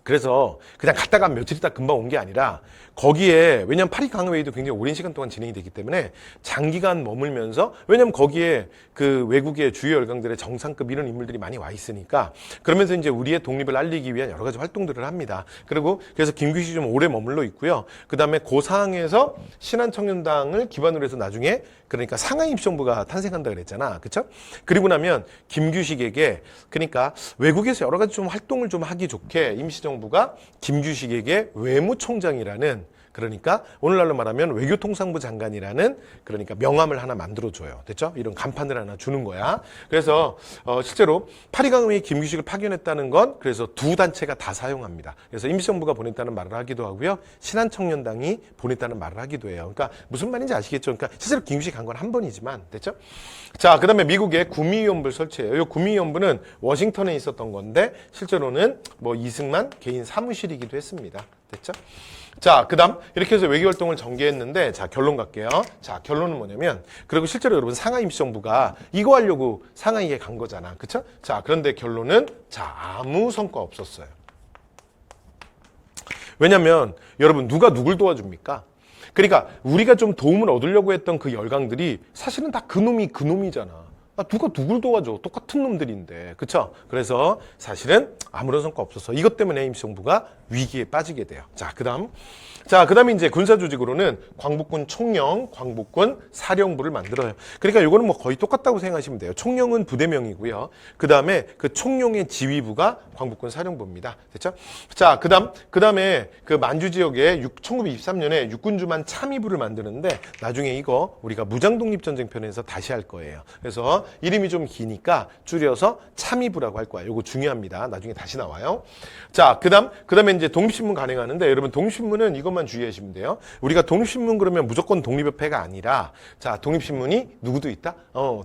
그래서 그냥 갔다가 며칠 있다 금방 온 게 아니라 거기에 왜냐하면 파리 강화회의도 굉장히 오랜 시간 동안 진행이 되기 때문에 장기간 머물면서 왜냐하면 거기에 그 외국의 주요 열강들의 정상급 이런 인물들이 많이 와 있으니까 그러면서 이제 우리의 독립을 알리기 위한 여러 가지 활동들을 합니다. 그리고 그래서 김규식이 좀 오래 머물러 있고요. 그 다음에 그 상황에서 신한청년당을 기반으로 해서 나중에 그러니까 상하이 임시정부가 탄생한다 그랬잖아. 그쵸? 그리고 나면 김규식에게 그러니까 외국에서 여러 가지 좀 활동을 좀 하기 좋게 임시정부가 김규식에게 외무총장이라는 그러니까 오늘날로 말하면 외교통상부 장관이라는 그러니까 명함을 하나 만들어줘요. 됐죠? 이런 간판을 하나 주는 거야. 그래서 실제로 파리강화회의 김규식을 파견했다는 건 그래서 두 단체가 다 사용합니다. 그래서 임시정부가 보냈다는 말을 하기도 하고요. 신한청년당이 보냈다는 말을 하기도 해요. 그러니까 무슨 말인지 아시겠죠? 그러니까 실제로 김규식 간 건 한 번이지만 됐죠? 자, 그다음에 미국의 구미위원부를 설치해요. 이 구미위원부는 워싱턴에 있었던 건데 실제로는 뭐 이승만 개인 사무실이기도 했습니다. 됐죠? 자, 그 다음 이렇게 해서 외교활동을 전개했는데 자, 결론 갈게요. 자, 결론은 뭐냐면 그리고 실제로 여러분 상하이 임시정부가 이거 하려고 상하이에 간 거잖아. 그쵸? 자, 그런데 결론은 자, 아무 성과 없었어요. 왜냐면 여러분 누가 누굴 도와줍니까? 그러니까 우리가 좀 도움을 얻으려고 했던 그 열강들이 사실은 다 그놈이잖아. 누가 누굴 도와줘? 똑같은 놈들인데. 그쵸? 그래서 사실은 아무런 성과 없었어. 이것 때문에 임시정부가 위기에 빠지게 돼요. 자, 그 다음에 이제 군사조직으로는 광복군 총령, 광복군 사령부를 만들어요. 그러니까 이거는 뭐 거의 똑같다고 생각하시면 돼요. 총령은 부대명이고요. 그 다음에 그 총령의 지휘부가 광복군 사령부입니다. 됐죠? 자, 그 다음에 그 만주 지역에 1923년에 육군주만 참의부를 만드는데 나중에 이거 우리가 무장독립전쟁편에서 다시 할 거예요. 그래서 이름이 좀 기니까 줄여서 참의부라고 할 거예요. 이거 중요합니다. 나중에 다시 나와요. 자, 그 다음에 이제 독립신문 간행하는데 여러분 독립신문은 이것만 주의하시면 돼요. 우리가 독립신문 그러면 무조건 독립협회가 아니라 자, 독립신문이 누구도 있다?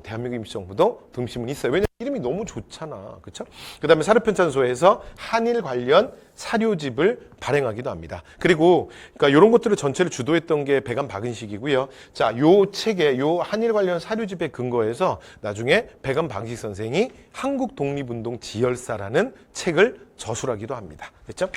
대한민국 임시정부도 독립신문이 있어요. 왜냐면 이름이 너무 좋잖아. 그쵸? 그 다음에 사료편찬소에서 한일 관련 사료집을 발행하기도 합니다. 그리고 그러니까 이런 것들을 전체를 주도했던 게 백암 박은식이고요. 자, 요 책에 요 한일 관련 사료집에 근거해서 나중에 백암 박은식 선생이 한국 독립운동 지열사라는 책을 저술하기도 합니다. 됐죠?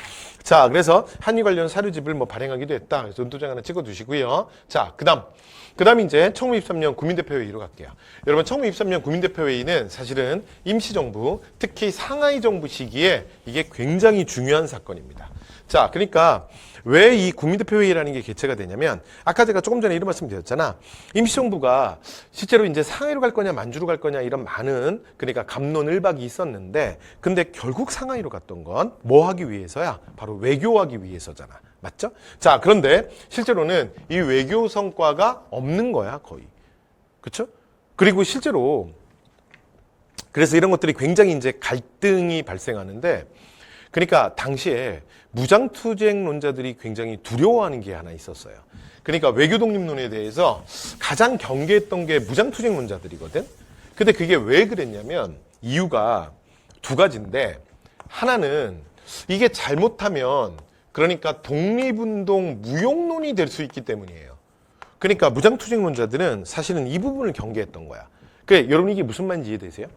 자, 그래서 한일 관련 사료집을 뭐 발행하기도 했다. 그래서 논도장 하나 찍어두시고요. 자, 그다음 이제 1923년 국민대표회의로 갈게요. 여러분 1923년 국민대표회의는 사실은 임시정부, 특히 상하이 정부 시기에 이게 굉장히 중요한 사건입니다. 자, 그러니까 왜 이 국민대표회의라는 게 개최가 되냐면 아까 제가 조금 전에 이런 말씀 드렸잖아. 임시정부가 실제로 이제 상하이로 갈 거냐 만주로 갈 거냐 이런 많은 그러니까 갑론을박이 있었는데 근데 결국 상하이로 갔던 건 뭐 하기 위해서야? 바로 외교하기 위해서잖아. 맞죠? 자, 그런데 실제로는 이 외교 성과가 없는 거야, 거의. 그렇죠? 그리고 실제로 그래서 이런 것들이 굉장히 이제 갈등이 발생하는데 그러니까 당시에 무장투쟁론자들이 굉장히 두려워하는 게 하나 있었어요. 그러니까 외교독립론에 대해서 가장 경계했던 게 무장투쟁론자들이거든. 근데 그게 왜 그랬냐면 이유가 두 가지인데 하나는 이게 잘못하면 그러니까 독립운동 무용론이 될 수 있기 때문이에요. 그러니까 무장투쟁론자들은 사실은 이 부분을 경계했던 거야. 그래, 여러분 이게 무슨 말인지 이해되세요?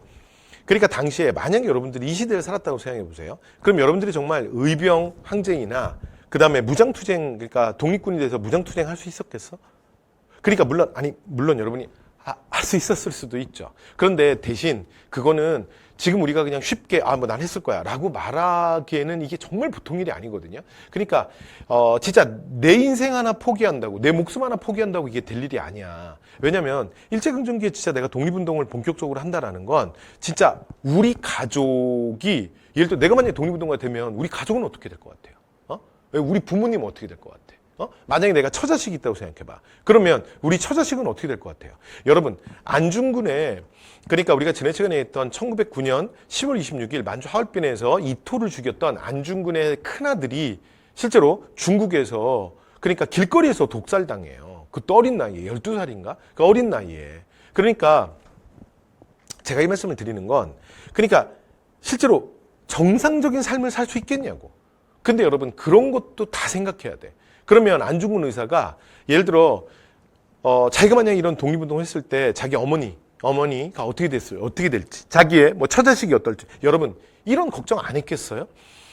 그러니까 당시에 만약에 여러분들이 이 시대를 살았다고 생각해 보세요. 그럼 여러분들이 정말 의병 항쟁이나 그 다음에 무장투쟁, 그러니까 독립군이 돼서 무장투쟁 할 수 있었겠어? 그러니까 물론 여러분이 할 수 있었을 수도 있죠. 그런데 대신 그거는 지금 우리가 그냥 쉽게 뭐 난 했을 거야 라고 말하기에는 이게 정말 보통 일이 아니거든요. 그러니까 진짜 내 인생 하나 포기한다고 내 목숨 하나 포기한다고 이게 될 일이 아니야. 왜냐면 일제강점기에 진짜 내가 독립운동을 본격적으로 한다라는 건 진짜 우리 가족이 예를 들어 내가 만약에 독립운동가 되면 우리 가족은 어떻게 될 것 같아요? 우리 부모님은 어떻게 될 것 같아? 만약에 내가 처자식이 있다고 생각해봐. 그러면 우리 처자식은 어떻게 될 것 같아요? 여러분, 안중근의 그러니까 우리가 지난 시간에 했던 1909년 10월 26일 만주 하얼빈에서 이토를 죽였던 안중근의 큰아들이 실제로 중국에서 그러니까 길거리에서 독살당해요. 그 어린 나이에 12살인가? 그 어린 나이에. 그러니까 제가 이 말씀을 드리는 건 그러니까 실제로 정상적인 삶을 살 수 있겠냐고. 근데 여러분 그런 것도 다 생각해야 돼. 그러면 안중근 의사가 예를 들어 자기가 만약 이런 독립운동을 했을 때 자기 어머니가 어떻게 됐어요? 어떻게 될지, 자기의 뭐 처자식이 어떨지, 여러분 이런 걱정 안 했겠어요?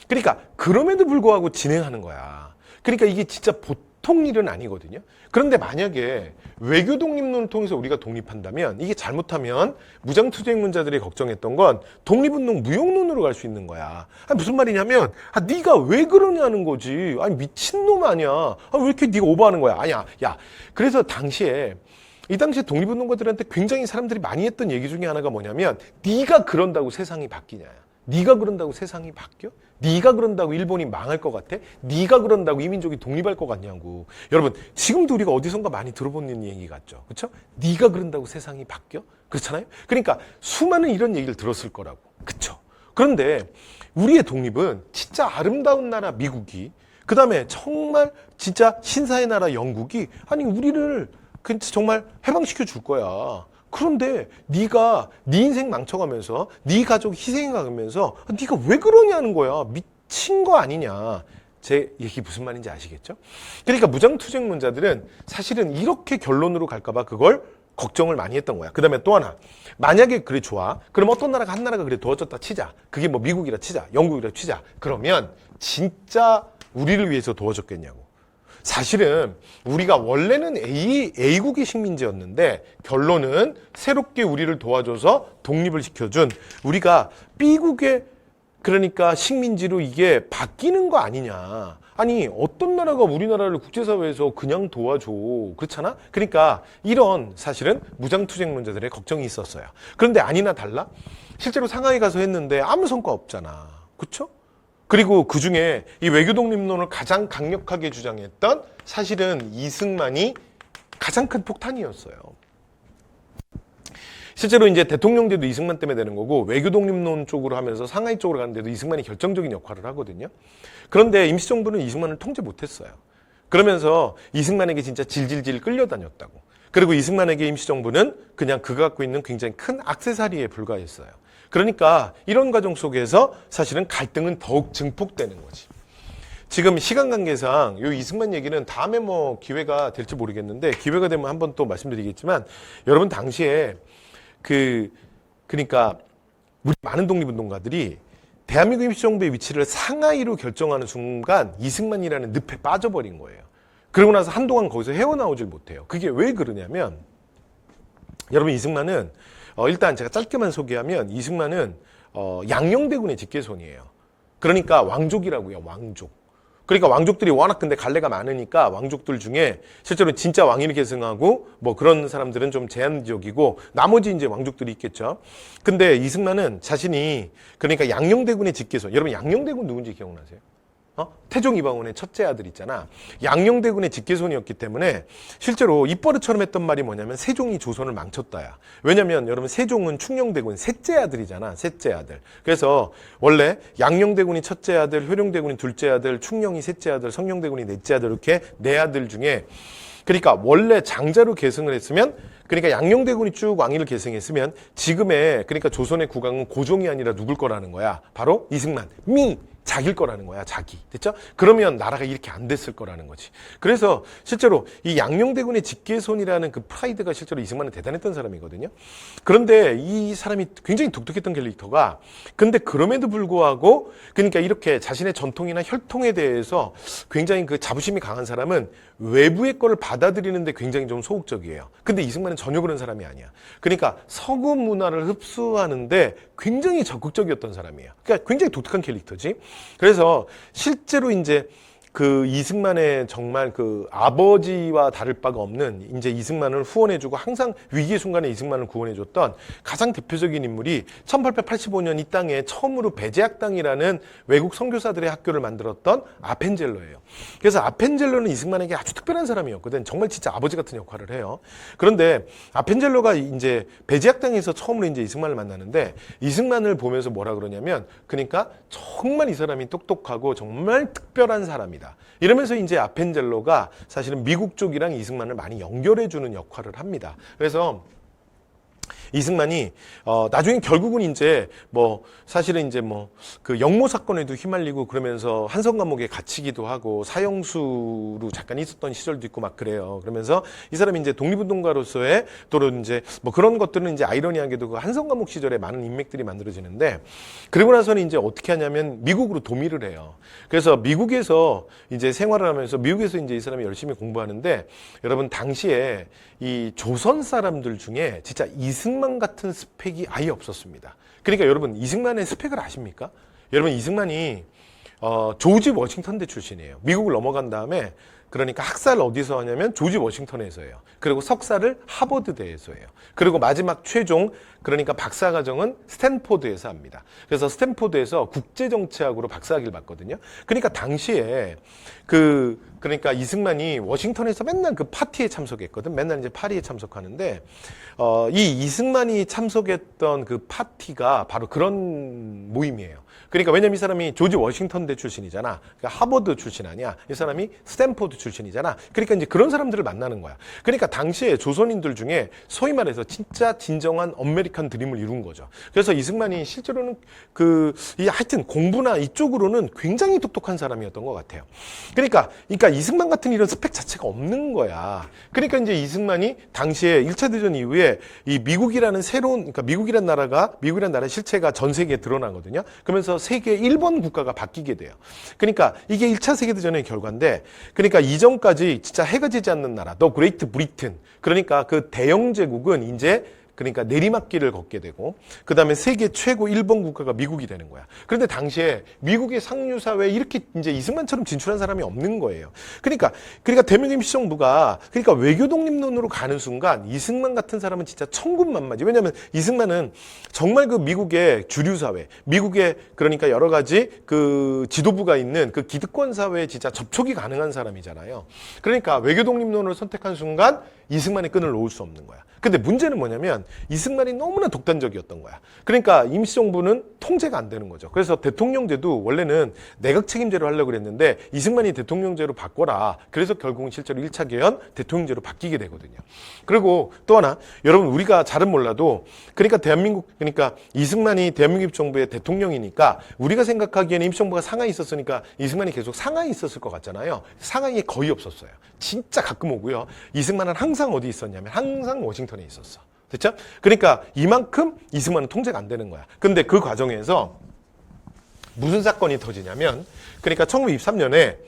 그러니까 그럼에도 불구하고 진행하는 거야. 그러니까 이게 진짜 보통 일은 아니거든요. 그런데 만약에 외교 독립론을 통해서 우리가 독립한다면, 이게 잘못하면 무장투쟁문자들이 걱정했던 건 독립운동 무용론으로 갈 수 있는 거야. 아니, 무슨 말이냐면 네가 왜 그러냐는 거지. 아니 미친놈 아니야. 왜 이렇게 네가 오버하는 거야. 아니야. 야, 그래서 이 당시에 독립운동가들한테 굉장히 사람들이 많이 했던 얘기 중에 하나가 뭐냐면, 네가 그런다고 세상이 바뀌냐. 네가 그런다고 세상이 바뀌어? 네가 그런다고 일본이 망할 것 같아? 네가 그런다고 이 민족이 독립할 것 같냐고. 여러분 지금도 우리가 어디선가 많이 들어보는 얘기 같죠. 그렇죠? 네가 그런다고 세상이 바뀌어? 그렇잖아요. 그러니까 수많은 이런 얘기를 들었을 거라고. 그렇죠? 그런데 우리의 독립은 진짜 아름다운 나라 미국이, 그 다음에 정말 진짜 신사의 나라 영국이, 아니 우리를 정말 해방시켜 줄 거야. 그런데 네가 네 인생 망쳐가면서 네 가족 희생해가면서 네가 왜 그러냐는 거야. 미친 거 아니냐. 제 얘기 무슨 말인지 아시겠죠? 그러니까 무장투쟁론자들은 사실은 이렇게 결론으로 갈까봐 그걸 걱정을 많이 했던 거야. 그 다음에 또 하나, 만약에 그래 좋아, 그럼 어떤 나라가 한 나라가 그래 도와줬다 치자. 그게 뭐 미국이라 치자, 영국이라 치자. 그러면 진짜 우리를 위해서 도와줬겠냐고. 사실은 우리가 원래는 A국의 식민지였는데 결론은 새롭게 우리를 도와줘서 독립을 시켜준 우리가 B국의, 그러니까 식민지로 이게 바뀌는 거 아니냐. 아니 어떤 나라가 우리나라를 국제사회에서 그냥 도와줘. 그렇잖아? 그러니까 이런 사실은 무장투쟁론자들의 걱정이 있었어요. 그런데 아니나 달라 실제로 상하이 가서 했는데 아무 성과 없잖아. 그렇죠? 그리고 그 중에 이 외교독립론을 가장 강력하게 주장했던 사실은 이승만이 가장 큰 폭탄이었어요. 실제로 이제 대통령제도 이승만 때문에 되는 거고, 외교독립론 쪽으로 하면서 상하이 쪽으로 가는데도 이승만이 결정적인 역할을 하거든요. 그런데 임시정부는 이승만을 통제 못했어요. 그러면서 이승만에게 진짜 질질질 끌려다녔다고. 그리고 이승만에게 임시정부는 그냥 그가 갖고 있는 굉장히 큰 액세서리에 불과했어요. 그러니까 이런 과정 속에서 사실은 갈등은 더욱 증폭되는 거지. 지금 시간 관계상 이 이승만 얘기는 다음에 뭐 기회가 될지 모르겠는데, 기회가 되면 한번 또 말씀드리겠지만, 여러분 당시에 그러니까 우리 많은 독립운동가들이 대한민국 임시정부의 위치를 상하이로 결정하는 순간 이승만이라는 늪에 빠져버린 거예요. 그러고 나서 한동안 거기서 헤어나오질 못해요. 그게 왜 그러냐면, 여러분 이승만은 일단 제가 짧게만 소개하면, 이승만은 양녕대군의 직계손이에요. 그러니까 왕족이라고요. 왕족. 그러니까 왕족들이 워낙 근데 갈래가 많으니까 왕족들 중에 실제로 진짜 왕위를 계승하고 뭐 그런 사람들은 좀 제한적이고, 나머지 이제 왕족들이 있겠죠. 근데 이승만은 자신이 그러니까 양녕대군의 직계손. 여러분 양녕대군 누군지 기억나세요? 태종 이방원의 첫째 아들 있잖아. 양녕대군의 직계손이었기 때문에 실제로 입버릇처럼 했던 말이 뭐냐면 세종이 조선을 망쳤다야. 왜냐면 여러분 세종은 충녕대군 셋째 아들이잖아. 셋째 아들. 그래서 원래 양녕대군이 첫째 아들, 효령대군이 둘째 아들, 충녕이 셋째 아들, 성녕대군이 넷째 아들, 이렇게 네 아들 중에, 그러니까 원래 장자로 계승을 했으면, 그러니까 양녕대군이 쭉 왕위를 계승했으면 지금의 그러니까 조선의 국왕은 고종이 아니라 누굴 거라는 거야. 바로 이승만. 자기일 거라는 거야. 자기. 됐죠? 그러면 나라가 이렇게 안 됐을 거라는 거지. 그래서 실제로 이 양녕대군의 직계손이라는 그 프라이드가 실제로 이승만은 대단했던 사람이거든요. 그런데 이 사람이 굉장히 독특했던 캐릭터가, 근데 그럼에도 불구하고 그러니까 이렇게 자신의 전통이나 혈통에 대해서 굉장히 그 자부심이 강한 사람은 외부의 거를 받아들이는데 굉장히 좀 소극적이에요. 근데 이승만은 전혀 그런 사람이 아니야. 그러니까 서구 문화를 흡수하는데 굉장히 적극적이었던 사람이에요. 그러니까 굉장히 독특한 캐릭터지. 그래서 실제로 이제 그 이승만의 정말 그 아버지와 다를 바가 없는 이제 이승만을 후원해주고 항상 위기의 순간에 이승만을 구원해줬던 가장 대표적인 인물이 1885년 이 땅에 처음으로 배제학당이라는 외국 선교사들의 학교를 만들었던 아펜젤러예요. 그래서 아펜젤러는 이승만에게 아주 특별한 사람이었거든. 정말 진짜 아버지 같은 역할을 해요. 그런데 아펜젤러가 이제 배제학당에서 처음으로 이제 이승만을 만나는데, 이승만을 보면서 뭐라 그러냐면, 그러니까 정말 이 사람이 똑똑하고 정말 특별한 사람이다. 이러면서 이제 아펜젤러가 사실은 미국 쪽이랑 이승만을 많이 연결해주는 역할을 합니다. 그래서 이승만이 나중에 결국은 이제 뭐 사실은 이제 뭐 그 영모 사건에도 휘말리고 그러면서 한성 감옥에 갇히기도 하고 사형수로 잠깐 있었던 시절도 있고 막 그래요. 그러면서 이 사람이 이제 독립운동가로서의 또는 이제 뭐 그런 것들은 이제 아이러니하게도 그 한성 감옥 시절에 많은 인맥들이 만들어지는데, 그리고 나서는 이제 어떻게 하냐면 미국으로 도미를 해요. 그래서 미국에서 이제 생활을 하면서 미국에서 이제 이 사람이 열심히 공부하는데, 여러분 당시에 이 조선 사람들 중에 진짜 이승만 같은 스펙이 아예 없었습니다. 그러니까 여러분 이승만의 스펙을 아십니까? 여러분 이승만이 조지 워싱턴대 출신이에요. 미국을 넘어간 다음에 그러니까 학사를 어디서 하냐면 조지 워싱턴에서 해요. 그리고 석사를 하버드대에서 해요. 그리고 마지막 최종 그러니까 박사과정은 스탠포드에서 합니다. 그래서 스탠포드에서 국제정치학으로 박사학위를 받거든요. 그러니까 당시에 그러니까 이승만이 워싱턴에서 맨날 그 파티에 참석했거든. 맨날 이제 파리에 참석하는데 이 이승만이 참석했던 그 파티가 바로 그런 모임이에요. 그러니까 왜냐면 이 사람이 조지 워싱턴대 출신이잖아. 그러니까 하버드 출신 아니야. 이 사람이 스탠포드 출신이잖아. 그러니까 이제 그런 사람들을 만나는 거야. 그러니까 당시에 조선인들 중에 소위 말해서 진짜 진정한 아메리칸 드림을 이룬 거죠. 그래서 이승만이 실제로는 하여튼 공부나 이쪽으로는 굉장히 똑똑한 사람이었던 것 같아요. 그러니까 이승만 같은 이런 스펙 자체가 없는 거야. 그러니까 이제 이승만이 당시에 1차 대전 이후에 이 미국이라는 그러니까 미국이라는 나라의 실체가 전 세계에 드러나거든요. 그러면서 세계 1번 국가가 바뀌게 돼요. 그러니까 이게 1차 세계대전의 결과인데, 그러니까 이전까지 진짜 해가 지지 않는 나라, 더 그레이트 브리튼, 그러니까 그 대영 제국은 이제 그러니까 내리막길을 걷게 되고, 그 다음에 세계 최고 1번 국가가 미국이 되는 거야. 그런데 당시에 미국의 상류사회에 이렇게 이제 이승만처럼 진출한 사람이 없는 거예요. 그러니까 대한민국 임시정부가 그러니까 외교 독립론으로 가는 순간 이승만 같은 사람은 진짜 천군만마지. 왜냐하면 이승만은 정말 그 미국의 주류사회, 미국의 그러니까 여러 가지 그 지도부가 있는 그 기득권 사회에 진짜 접촉이 가능한 사람이잖아요. 그러니까 외교 독립론을 선택한 순간 이승만의 끈을 놓을 수 없는 거야. 근데 문제는 뭐냐면 이승만이 너무나 독단적이었던 거야. 그러니까 임시정부는 통제가 안 되는 거죠. 그래서 대통령제도 원래는 내각 책임제로 하려고 그랬는데 이승만이 대통령제로 바꿔라. 그래서 결국은 실제로 1차 개헌 대통령제로 바뀌게 되거든요. 그리고 또 하나, 여러분 우리가 잘은 몰라도 그러니까 이승만이 대한민국 정부의 대통령이니까 우리가 생각하기에는 임시정부가 상하이 있었으니까 이승만이 계속 상하이 있었을 것 같잖아요. 상하이에 거의 없었어요. 진짜 가끔 오고요. 이승만은 항상 어디 있었냐면 항상 워싱턴에 있었어. 됐죠? 그러니까 이만큼 이승만은 통제가 안 되는 거야. 근데 그 과정에서 무슨 사건이 터지냐면, 그러니까 1923년에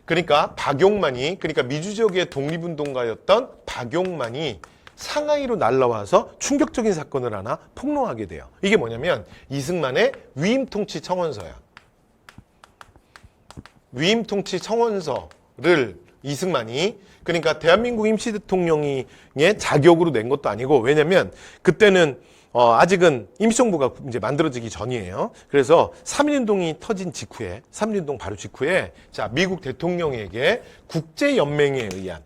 그러니까 박용만이, 그러니까 미주 지역의 독립운동가였던 박용만이 상하이로 날라와서 충격적인 사건을 하나 폭로하게 돼요. 이게 뭐냐면 이승만의 위임통치 청원서야. 위임통치 청원서를 이승만이 그러니까 대한민국 임시대통령의 자격으로 낸 것도 아니고, 왜냐면 그때는 아직은 임시정부가 이제 만들어지기 전이에요. 그래서 3.1운동이 터진 직후에, 3.1운동 바로 직후에 자, 미국 대통령에게 국제연맹에 의한,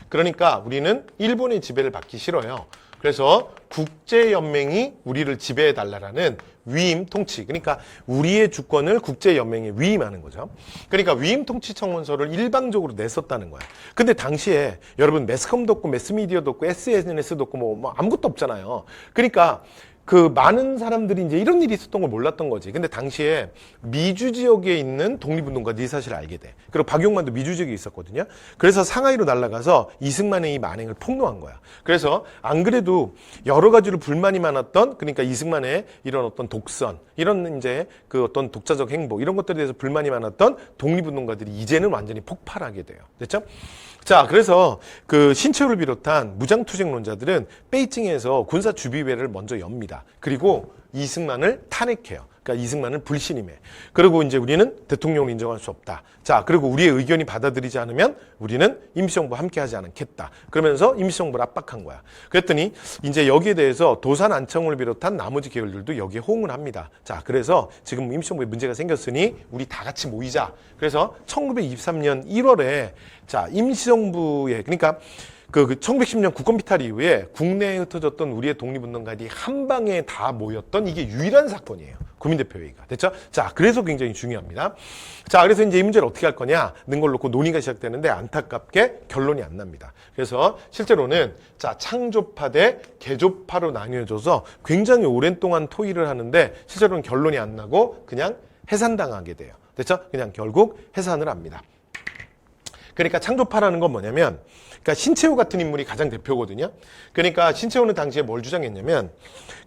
그러니까 우리는 일본의 지배를 받기 싫어요. 그래서 국제연맹이 우리를 지배해달라는 위임 통치, 그러니까 우리의 주권을 국제연맹에 위임하는 거죠. 그러니까 위임 통치 청원서를 일방적으로 냈었다는 거야. 근데 당시에 여러분 매스컴도 없고 매스미디어도 없고 SNS도 없고 뭐 아무것도 없잖아요. 그러니까 그 많은 사람들이 이제 이런 일이 있었던 걸 몰랐던 거지. 근데 당시에 미주 지역에 있는 독립운동가들이 사실 알게 돼. 그리고 박용만도 미주 지역에 있었거든요. 그래서 상하이로 날아가서 이승만의 이 만행을 폭로한 거야. 그래서 안 그래도 여러 가지로 불만이 많았던, 그러니까 이승만의 이런 어떤 독선, 이런 이제 그 어떤 독자적 행보, 이런 것들에 대해서 불만이 많았던 독립운동가들이 이제는 완전히 폭발하게 돼요. 됐죠? 자, 그래서 그 신채호를 비롯한 무장투쟁론자들은 베이징에서 군사주비회를 먼저 엽니다. 그리고 이승만을 탄핵해요. 그러니까 이승만을 불신임해. 그리고 이제 우리는 대통령을 인정할 수 없다. 자, 그리고 우리의 의견이 받아들이지 않으면 우리는 임시정부와 함께하지 않겠다. 그러면서 임시정부를 압박한 거야. 그랬더니 이제 여기에 대해서 도산 안청을 비롯한 나머지 계열들도 여기에 호응을 합니다. 자, 그래서 지금 임시정부에 문제가 생겼으니 우리 다 같이 모이자. 그래서 1923년 1월에 자, 임시정부에, 그러니까 그 1910년 국권비탈 이후에 국내에 흩어졌던 우리의 독립운동가들이 한 방에 다 모였던 이게 유일한 사건이에요. 국민대표회의가. 됐죠? 자, 그래서 굉장히 중요합니다. 자, 그래서 이제 이 문제를 어떻게 할 거냐는 걸 놓고 논의가 시작되는데 안타깝게 결론이 안 납니다. 그래서 실제로는 자, 창조파 대 개조파로 나뉘어져서 굉장히 오랜 동안 토의를 하는데 실제로는 결론이 안 나고 그냥 해산당하게 돼요. 됐죠? 그냥 결국 해산을 합니다. 그러니까 창조파라는 건 뭐냐면, 그러니까 신채호 같은 인물이 가장 대표거든요. 그러니까 신채호는 당시에 뭘 주장했냐면,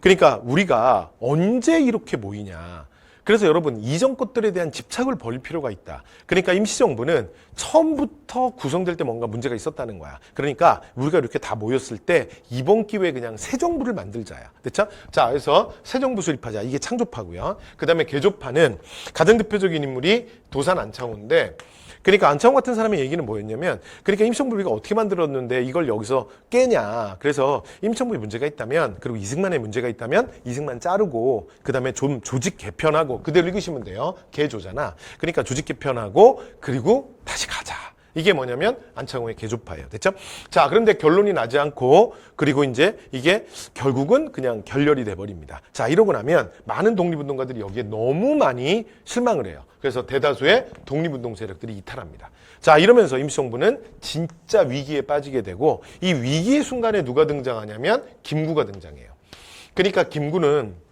그러니까 우리가 언제 이렇게 모이냐. 그래서 여러분 이전 것들에 대한 집착을 버릴 필요가 있다. 그러니까 임시정부는 처음부터 구성될 때 뭔가 문제가 있었다는 거야. 그러니까 우리가 이렇게 다 모였을 때 이번 기회에 그냥 새 정부를 만들자야. 됐죠? 자, 그래서 새 정부 수립하자. 이게 창조파고요. 그 다음에 개조파는 가장 대표적인 인물이 도산 안창호인데, 그러니까 안창호 같은 사람의 얘기는 뭐였냐면, 그러니까 임시정부를 우리가 어떻게 만들었는데 이걸 여기서 깨냐. 그래서 임시정부에 문제가 있다면, 그리고 이승만에 문제가 있다면 이승만 자르고 그 다음에 좀 조직 개편하고, 그대로 읽으시면 돼요. 개조잖아. 그러니까 조직 개편하고 그리고 다시 가자. 이게 뭐냐면 안창호의 개조파예요. 됐죠? 자, 그런데 결론이 나지 않고, 그리고 이제 이게 결국은 그냥 결렬이 돼버립니다. 자, 이러고 나면 많은 독립운동가들이 여기에 너무 많이 실망을 해요. 그래서 대다수의 독립운동 세력들이 이탈합니다. 자, 이러면서 임시정부는 진짜 위기에 빠지게 되고, 이 위기의 순간에 누가 등장하냐면 김구가 등장해요. 그러니까 김구는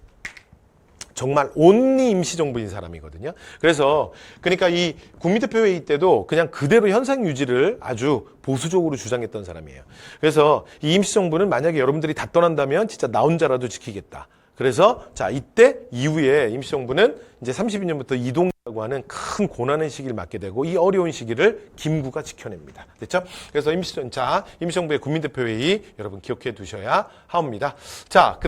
정말 온리 임시정부인 사람이거든요. 그래서 그러니까 이 국민대표회의 때도 그냥 그대로 현상 유지를 아주 보수적으로 주장했던 사람이에요. 그래서 이 임시정부는 만약에 여러분들이 다 떠난다면 진짜 나 혼자라도 지키겠다. 그래서 자, 이때 이후에 임시정부는 이제 32년부터 이동이라고 하는 큰 고난의 시기를 맞게 되고, 이 어려운 시기를 김구가 지켜냅니다. 됐죠? 그래서 임시정부의 국민대표회의 여러분 기억해 두셔야 합니다. 자,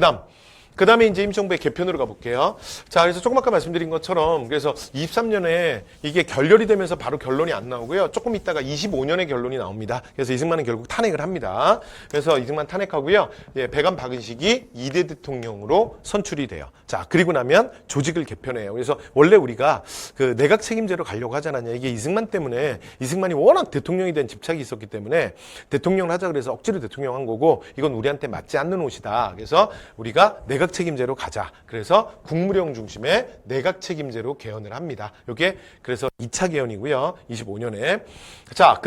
그 다음에 이제 임시정부의 개편으로 가볼게요. 자, 그래서 조금 아까 말씀드린 것처럼, 그래서 23년에 이게 결렬이 되면서 바로 결론이 안 나오고요. 조금 있다가 25년에 결론이 나옵니다. 그래서 이승만은 결국 탄핵을 합니다. 그래서 이승만 탄핵하고요. 예, 배관 박은식이 2대 대통령으로 선출이 돼요. 자, 그리고 나면 조직을 개편해요. 그래서 원래 우리가 그 내각 책임제로 가려고 하지 않았냐. 이게 이승만 때문에, 이승만이 워낙 대통령에 대한 집착이 있었기 때문에 대통령을 하자 그래서 억지로 대통령 한 거고, 이건 우리한테 맞지 않는 옷이다. 그래서 우리가 내각 책임제로 가자. 그래서 국무령 중심의 내각 책임제로 개헌을 합니다. 이게 그래서 2차 개헌이고요. 25년에. 자,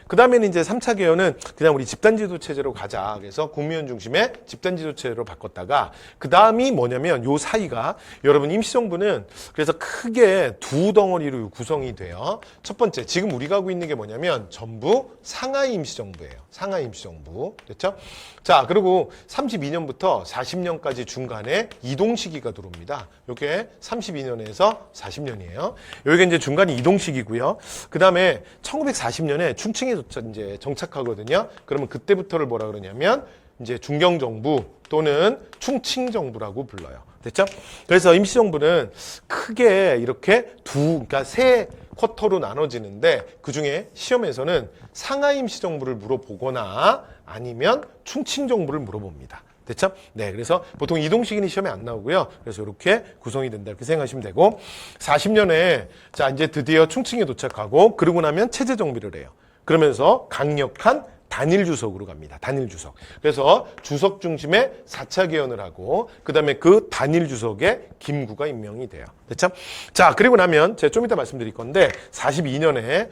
그다음에는 이제 3차 개헌은 그냥 우리 집단지도 체제로 가자. 그래서 국무위원 중심의 집단지도 체제로 바꿨다가, 그다음이 뭐냐면 요 사이가, 여러분 임시정부는 그래서 크게 두 덩어리로 구성이 돼요. 첫 번째, 지금 우리가 하고 있는 게 뭐냐면 전부 상하이 임시정부예요. 상하이 임시정부. 됐죠? 자, 그리고 32년부터 40년까지 중간에 이동 시기가 들어옵니다. 이게 32년에서 40년이에요. 여기가 이제 중간이 이동 시기고요. 그다음에 1940년에 충칭에 이제 정착하거든요. 그러면 그때부터를 뭐라 그러냐면 이제 중경정부 또는 충칭정부라고 불러요. 됐죠? 그래서 임시정부는 크게 이렇게 그러니까 세 쿼터로 나눠지는데, 그 중에 시험에서는 상하이 임시정부를 물어보거나 아니면 충칭정부를 물어봅니다. 됐죠? 네, 그래서 보통 이동식이는 시험에 안 나오고요. 그래서 이렇게 구성이 된다, 이렇게 생각하시면 되고, 40년에 자, 이제 드디어 충칭에 도착하고, 그러고 나면 체제 정비를 해요. 그러면서 강력한 단일 주석으로 갑니다. 단일 주석. 그래서 주석 중심의 4차 개헌을 하고, 그 다음에 그 단일 주석에 김구가 임명이 돼요. 됐죠? 자, 그리고 나면 제가 좀 이따 말씀드릴 건데, 42년에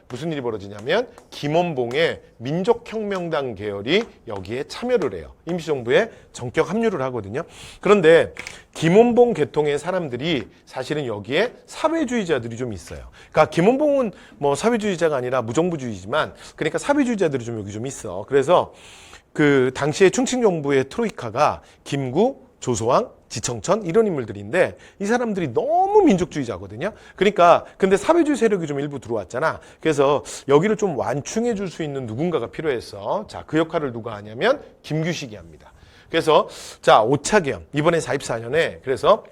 무슨 일이 벌어지냐면 김원봉의 민족혁명당 계열이 여기에 참여를 해요. 임시정부에 전격 합류를 하거든요. 그런데 김원봉 계통의 사람들이 사실은 여기에 사회주의자들이 좀 있어요. 그러니까 김원봉은 뭐 사회주의자가 아니라 무정부주의지만, 그러니까 사회주의자들이 좀 여기 좀 있어. 그래서 그 당시에 충칭정부의 트로이카가 김구, 조소왕, 지청천 이런 인물들인데, 이 사람들이 너무 민족주의자거든요. 그러니까 근데 사회주의 세력이 좀 일부 들어왔잖아. 그래서 여기를 좀 완충해 줄 수 있는 누군가가 필요했어. 자, 그 역할을 누가 하냐면 김규식이 합니다. 그래서 자, 5차 개헌, 이번에 44년에 그래서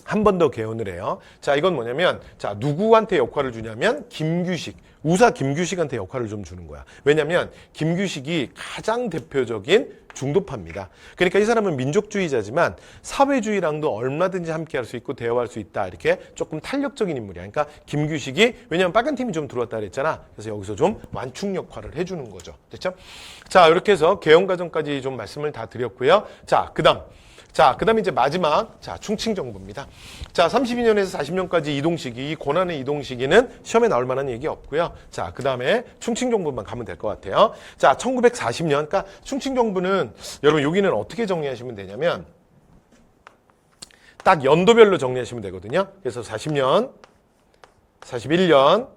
한 번 더 개헌을 해요. 자, 이건 뭐냐면, 자, 누구한테 역할을 주냐면 김규식, 우사 김규식한테 역할을 좀 주는 거야. 왜냐면 김규식이 가장 대표적인 중도파입니다. 그러니까 이 사람은 민족주의자지만 사회주의랑도 얼마든지 함께 할 수 있고 대화할 수 있다. 이렇게 조금 탄력적인 인물이야. 그러니까 김규식이, 왜냐면 빨간 팀이 좀 들어왔다 그랬잖아. 그래서 여기서 좀 완충 역할을 해주는 거죠. 됐죠? 자, 이렇게 해서 개헌 과정까지 좀 말씀을 다 드렸고요. 자, 자, 그 다음에 이제 마지막, 자, 충칭정부입니다. 자, 32년에서 40년까지 이동 시기, 이 고난의 이동 시기는 시험에 나올 만한 얘기 없고요. 자, 그 다음에 충칭정부만 가면 될 것 같아요. 자, 1940년, 그러니까 충칭정부는 여러분 여기는 어떻게 정리하시면 되냐면 딱 연도별로 정리하시면 되거든요. 그래서 40년, 41년,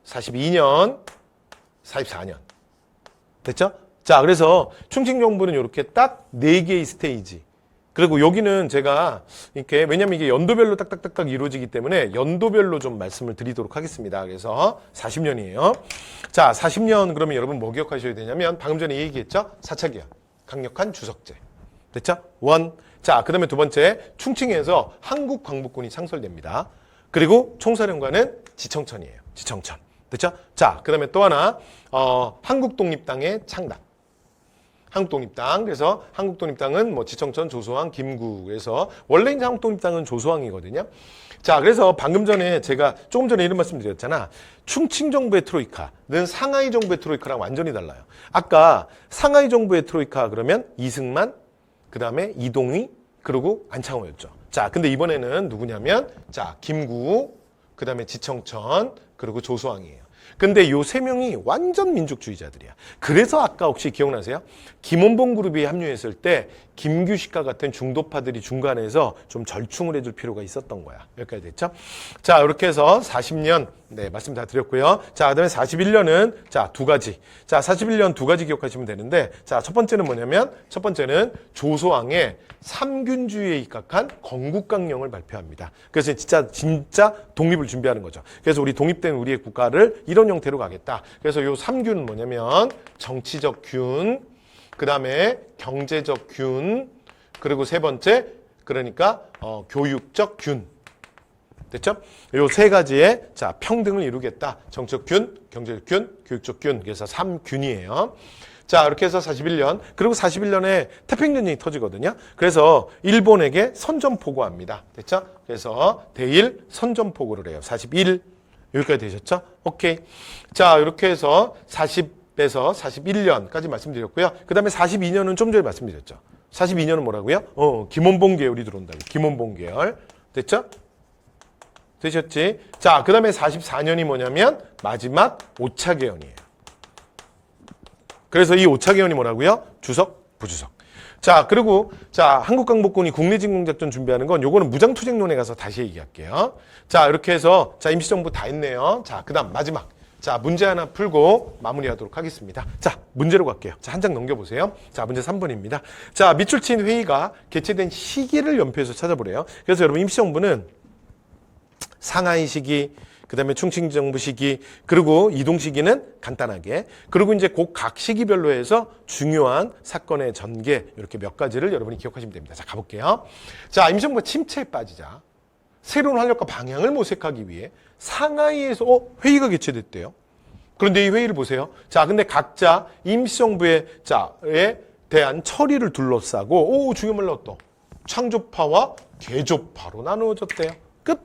42년, 44년. 됐죠? 자, 그래서 충칭정부는 이렇게 딱 4개의 스테이지. 그리고 여기는 제가 이렇게, 왜냐면 이게 연도별로 딱딱딱딱 이루어지기 때문에 연도별로 좀 말씀을 드리도록 하겠습니다. 그래서 40년이에요. 자, 40년 그러면 여러분 뭐 기억하셔야 되냐면 방금 전에 얘기했죠? 4차 기원, 강력한 주석제. 됐죠? 원. 자, 그 다음에 두 번째, 충칭에서 한국 광복군이 창설됩니다. 그리고 총사령관은 지청천이에요. 지청천. 됐죠? 자, 그 다음에 또 하나, 한국독립당의 창당. 한국독립당. 그래서 한국독립당은 뭐 지청천, 조소왕, 김구에서 원래 이제 한국독립당은 조소왕이거든요. 자, 그래서 방금 전에 제가 조금 전에 이런 말씀 드렸잖아. 충칭 정부의 트로이카는 상하이 정부의 트로이카랑 완전히 달라요. 아까 상하이 정부의 트로이카 그러면 이승만, 그 다음에 이동휘, 그리고 안창호였죠. 자, 근데 이번에는 누구냐면, 자, 김구, 그 다음에 지청천, 그리고 조소왕이에요. 근데 요 세 명이 완전 민족주의자들이야. 그래서 아까 혹시 기억나세요? 김원봉 그룹이 합류했을 때 김규식과 같은 중도파들이 중간에서 좀 절충을 해줄 필요가 있었던 거야. 여기까지 됐죠? 자, 이렇게 해서 40년, 네, 말씀 다 드렸고요. 자, 그 다음에 41년은, 자, 두 가지. 자, 41년 두 가지 기억하시면 되는데, 자, 첫 번째는 뭐냐면, 첫 번째는 조소왕의 삼균주의에 입각한 건국강령을 발표합니다. 그래서 진짜 독립을 준비하는 거죠. 그래서 우리 독립된 우리의 국가를 이런 형태로 가겠다. 그래서 요 3균은 뭐냐면, 정치적 균, 그 다음에 경제적 균, 그리고 세 번째, 그러니까 교육적 균. 됐죠? 요 세 가지의, 자, 평등을 이루겠다. 정치적 균, 경제적 균, 교육적 균. 그래서 3균이에요. 자, 이렇게 해서 41년. 그리고 41년에 태평전쟁이 터지거든요. 그래서 일본에게 선전포고합니다. 됐죠? 그래서 대일 선전포고를 해요. 41. 여기까지 되셨죠? 오케이. 자, 이렇게 해서 40에서 41년까지 말씀드렸고요. 그 다음에 42년은 좀 전에 말씀드렸죠. 42년은 뭐라고요? 김원봉 계열이 들어온다고. 김원봉 계열. 됐죠? 되셨지? 자, 그 다음에 44년이 뭐냐면 마지막 5차 개헌이에요. 그래서 이 5차 개헌이 뭐라고요? 주석, 부주석. 자, 그리고 자, 한국광복군이 국내진공작전 준비하는 건 요거는 무장투쟁론에 가서 다시 얘기할게요. 자, 이렇게 해서 자, 임시정부 다 했네요. 자, 그 다음 마지막. 자, 문제 하나 풀고 마무리하도록 하겠습니다. 자, 문제로 갈게요. 자, 한 장 넘겨보세요. 자, 문제 3번입니다. 자, 밑줄친 회의가 개최된 시기를 연표해서 찾아보래요. 그래서 여러분 임시정부는 상하이 시기, 그 다음에 충칭정부 시기, 그리고 이동 시기는 간단하게, 그리고 이제 각 시기별로 해서 중요한 사건의 전개, 이렇게 몇 가지를 여러분이 기억하시면 됩니다. 자, 가볼게요. 자, 임시정부가 침체에 빠지자 새로운 활력과 방향을 모색하기 위해 상하이에서 회의가 개최됐대요. 그런데 이 회의를 보세요. 자, 근데 각자 임시정부에 대한 처리를 둘러싸고 중요한 말로 또 창조파와 개조파로 나누어졌대요. 끝.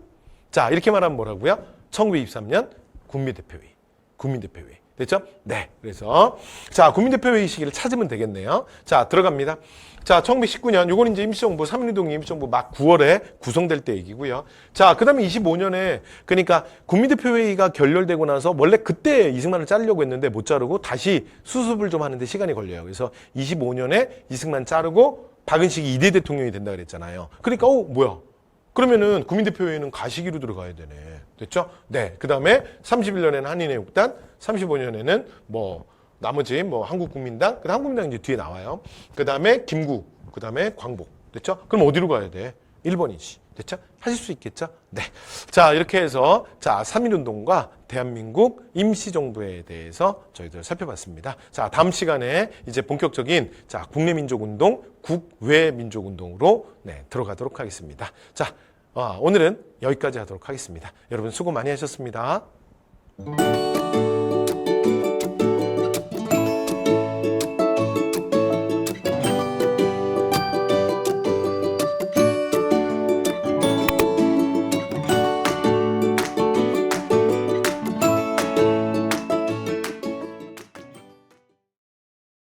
자, 이렇게 말하면 뭐라고요? 1923년 국민대표회의. 국민대표회의. 됐죠? 네. 그래서 자, 국민대표회의 시기를 찾으면 되겠네요. 자, 들어갑니다. 자, 1919년 요건 이제 임시정부 3.1운동 임시정부 막 9월에 구성될 때 얘기고요. 자, 그다음에 25년에 그러니까 국민대표회의가 결렬되고 나서 원래 그때 이승만을 자르려고 했는데 못 자르고 다시 수습을 좀 하는데 시간이 걸려요. 그래서 25년에 이승만 자르고 박은식이 2대 대통령이 된다 그랬잖아요. 그러니까 뭐야? 그러면은 국민대표회의는 가시기로 들어가야 되네. 됐죠? 네. 그 다음에 31년에는 한인애국단, 35년에는 나머지 한국국민당, 그 다음 한국민당 이제 뒤에 나와요. 그 다음에 김구, 그 다음에 광복. 됐죠? 그럼 어디로 가야 돼? 1번이지. 됐죠? 하실 수 있겠죠? 네. 자, 이렇게 해서, 자, 3.1운동과 대한민국 임시정부에 대해서 저희들 살펴봤습니다. 자, 다음 시간에 이제 본격적인, 자, 국내민족운동, 국외민족운동으로, 네, 들어가도록 하겠습니다. 자, 오늘은 여기까지 하도록 하겠습니다. 여러분 수고 많이 하셨습니다.